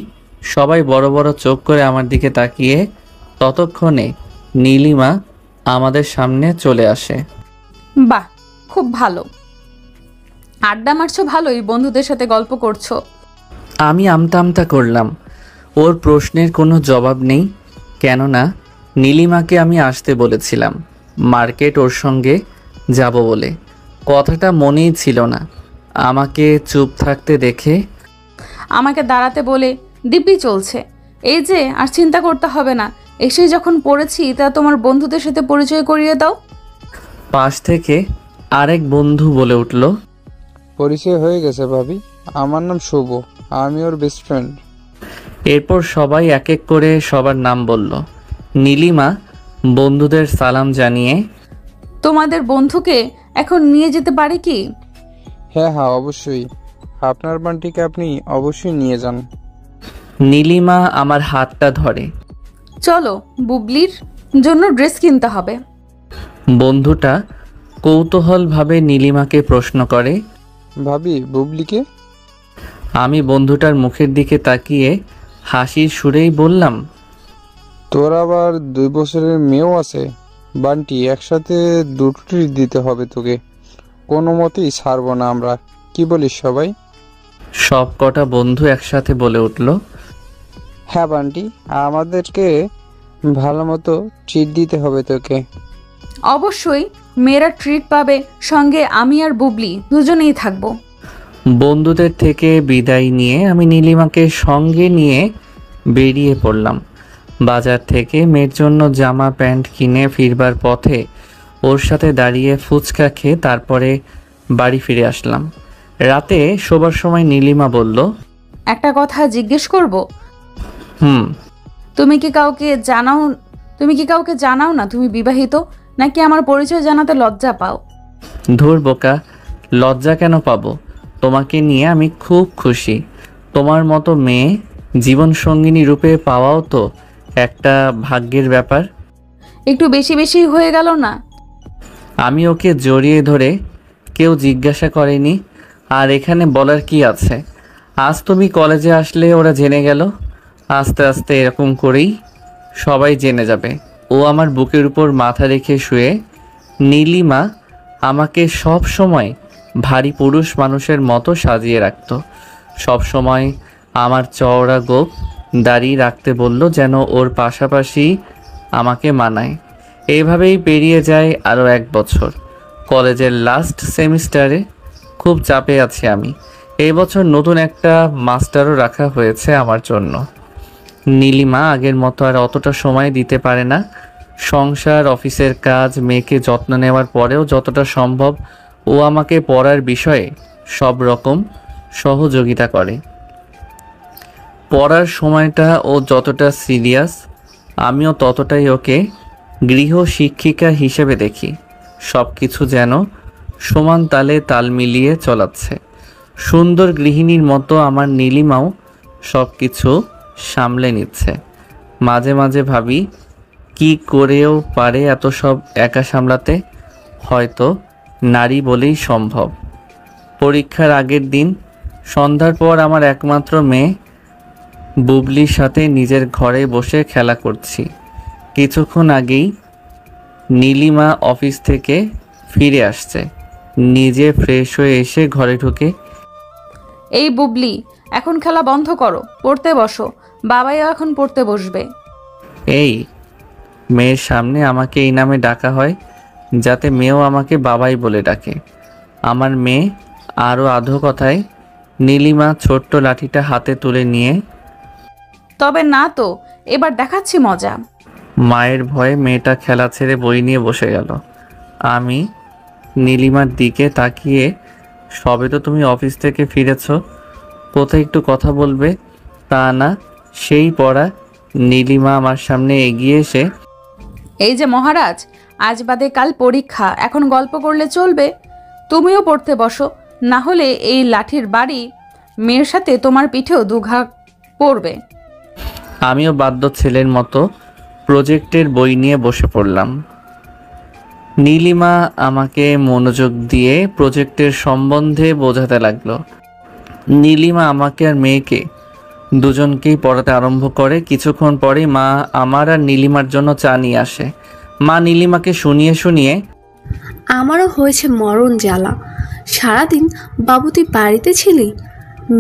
সবাই বড় বড় চোখ করে আমার দিকে তাকিয়ে। ততক্ষণে নীলিমা আমাদের সামনে চলে আসে। বাহ, খুব ভালো। আড্ডা মারছো ভালোই, বন্ধুদের সাথে গল্প করছো। আমি আমতা আমতা করলাম। ওর প্রশ্নের কোনো জবাব নেই, কেননা নীলিমাকে আমি আসতে বলেছিলাম মার্কেট ওর সঙ্গে যাব বলে। কথাটা মনেই ছিল না। আমাকে চুপ থাকতে দেখে আমাকে দাঁড়াতে বলে দিব্যি চলছে। এই যে আর চিন্তা করতে হবে না, এসেই যখন পড়েছি তা তোমার বন্ধুদের সাথে পরিচয় করিয়ে দাও। পাশ থেকে আরেক বন্ধু বলে উঠল, পরিচয় হয়ে গেছে ভাবি, আমার নাম শুভ, আমি ওর বেস্ট ফ্রেন্ড। এরপর সবাই এক এক করে সবার নাম বলল। নীলিমা বন্ধুদের সালাম জানিয়ে, তোমাদের বন্ধুকে এখন নিয়ে যেতে পারি কি? হ্যাঁ হ্যাঁ অবশ্যই, আপনার বান্টিকে আপনি অবশ্যই নিয়ে যান। নীলিমা আমার হাতটা ধরে। চলো, বুবলির জন্য ড্রেস কিনতে হবে। বন্ধুটা কৌতূহলভাবে নীলিমাকে প্রশ্ন করে। ভাবি, বুবলিকে? আমি বন্ধুটার মুখের দিকে তাকিয়ে হাসির সুরেই বললাম, তোর আবার 2 বছরের মেয়েও আছে। বান্টি, একসাথে দুটো ট্রিট দিতে হবে তোকে, কোনো মতেই ছাড়বো না আমরা। কি বলিস সবাই? সব কটা বন্ধু একসাথে বলে উঠল, হ্যাঁ বান্টি, আমাদেরকে ভালো মতো ট্রিট দিতে হবে তোকে। অবশ্যই, মেয়েরা ট্রিট পাবে, সঙ্গে আমি আর বুবলি দুজনেই থাকবো। বন্ধুদের থেকে বিদায় নিয়ে আমি নীলিমাকে সঙ্গে নিয়ে বেরিয়ে পড়লাম। বাজার থেকে মেয়ের জন্য জামা প্যান্ট কিনে ফিরবার পথে ওর সাথে দাঁড়িয়ে ফুচকা খেয়ে তারপরে বাড়ি ফিরে আসলাম। রাতে শোবার সময় নীলিমা বলল, একটা কথা জিজ্ঞেস করব? হুম। তুমি কি কাউকে জানাও না তুমি বিবাহিত, নাকি আমার পরিচয় জানাতে লজ্জা পাও? ধুর বোকা, লজ্জা কেন পাবো? তোমাকে নিয়ে আমি খুব খুশি। তোমার মতো মেয়ে জীবন সঙ্গিনী রূপে পাওয়াও তো একটা ভাগ্যের ব্যাপার। একটু বেশি বেশি হয়ে গেল না? আমি ওকে জড়িয়ে ধরে, কেউ জিজ্ঞাসা করেনি, আর এখানে বলার কি আছে? আজ তুমি কলেজে আসলে ওরা জেনে গেল, আস্তে আস্তে এরকম করেই সবাই জেনে যাবে। ও আমার বুকের উপর মাথা রেখে শুয়ে। নীলিমা আমাকে সব সময় ভারী পুরুষ মানুষের মতো সাজিয়ে রাখত। সব সময় আমার চওড়া গোঁফ দাড়ি রাখতে বলল, যেন ওর পাশাপাশি আমাকে মানায়। এইভাবেই পেরিয়ে যায় আরও 1 বছর। কলেজের লাস্ট সেমিস্টারে খুব চাপে আছি আমি। এই বছর নতুন একটা মাস্টারও রাখা হয়েছে আমার জন্য। নীলিমা আগের মতো আর অতটা সময় দিতে পারে না। সংসার, অফিসের কাজ, মেয়েকে যত্ন নেওয়ার পরেও যতটা সম্ভব ও আমাকে পড়ার বিষয়ে সব রকম সহযোগিতা করে। পড়ার সময়টা ও যতটা সিরিয়াস, আমিও ততটাই ওকে গৃহ শিক্ষিকা হিসেবে দেখি। সব কিছু যেন সমান তালে তাল মিলিয়ে চলাচ্ছে। সুন্দর গৃহিণীর মতো আমার নীলিমাও সব কিছু সামলে নিচ্ছে। মাঝে মাঝে ভাবি কি করেও পারে এত সব একা সামলাতে। হয়তো নারী বলেই সম্ভব। পরীক্ষার আগের দিন সন্ধ্যার পর আমার একমাত্র মেয়ে বুবলির সাথে নিজের ঘরে বসে খেলা করছি। কিছুক্ষণ আগেই নীলিমা অফিস থেকে ফিরে আসছে। নিজে ফ্রেশ হয়ে এসে ঘরে ঢুকে, এই বুবলি, এখন খেলা বন্ধ করো, পড়তে বসো। বাবাইও এখন পড়তে বসবে। এই মেয়ের সামনে আমাকে এই নামে ডাকা হয় যাতে মেয়েও আমাকে বাবাই বলে ডাকে। আমার মেয়ে আরও আধো কথায় নীলিমা ছোট্ট লাঠিটা হাতে তুলে নিয়ে, তবে না তো, এবার দেখাচ্ছি মজা। মায়ের ভয়ে মেয়েটা খেলা ছেড়ে বই নিয়ে বসে গেল। আমি নীলিমার দিকে তাকিয়ে, সবে তো তুমি অফিস থেকে ফিরেছ, কোথায় একটু কথা বলবে? তা না, সেই পড়া। নীলিমা আমার সামনে এগিয়ে এসে, এই যে মহারাজ, আজ বাদে কাল পরীক্ষা, এখন গল্প করলে চলবে? তুমিও পড়তে বসো, না হলে এই লাঠির বাড়ি মেয়ের সাথে তোমার পিঠেও দুঘা পড়বে। আমিও বাধ্য ছেলের মতো প্রজেক্টের বই নিয়ে বসে পড়লাম। নীলিমা আমাকে মনোযোগ দিয়ে প্রজেক্টের সম্বন্ধে বোঝাতে লাগলো। নীলিমা আমাকে আর মেয়েকে দুজনকেই পড়াতে আরম্ভ করে। কিছুক্ষণ পরেই মা আমার আর নীলিমার জন্য চা নিয়ে আসে। মা নীলিমাকে শুনিয়ে শুনিয়ে, আমারও হয়েছে মরণ জ্বালা। সারাদিন বাবু তুই বাড়িতে ছিলি,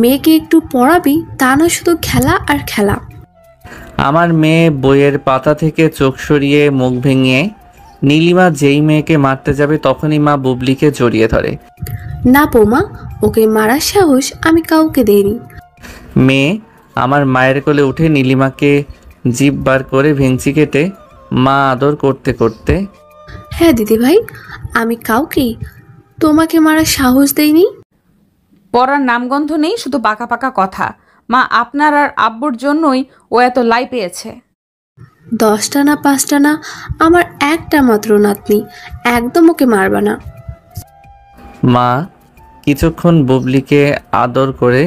মেয়েকে একটু পড়াবি, তা না শুধু খেলা আর খেলা। আমার মেয়ে বইয়ের পাতা থেকে চোখ সরিয়ে মুখ ভেঙে, নীলিমা যেই মেয়েকে মারতে যাবে তখনই মা বুবলিকে জড়িয়ে ধরে। না বৌমা, ওকে মারার সাহস আমি কাউকে দেইনি। মেয়ে আমার মায়ের কোলে উঠে নীলিমাকে জিভ বার করে ভেঙচি কেটে মা আদর করতে করতে, হ্যাঁ দিদি ভাই, আমি কাউকেই তোমাকে মারার সাহস দেইনি। পড়ার নামগন্ধ নেই, শুধু পাকা পাকা কথা। মা, আপনার আর আব্বুর জন্যই ও এত লাই পেয়েছে। 10টা না 5টা না, আমার একটা মাত্র নাতনি, একদম ওকে মারবা না। মা কিছুক্ষণ বুবলিকে আদর করে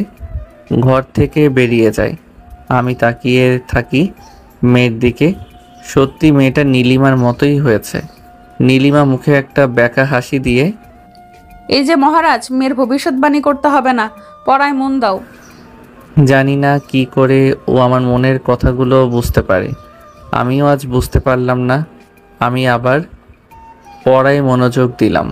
ঘর থেকে বেরিয়ে যায়। আমি তাকিয়ে থাকি মেয়ের দিকে। সত্যি মেয়েটা নীলিমার মতোই হয়েছে। নীলিমা মুখে একটা ব্যাকা হাসি দিয়ে, এই যে মহারাজ, মেয়ের ভবিষ্যৎবাণী করতে হবে না, পড়ায় মন দাও। জানি না কি করে ও আমার মনের কথাগুলো বুঝতে পারে। আমিও আজ বুঝতে পারলাম না। আমি আবার পড়ায় মনোযোগ দিলাম।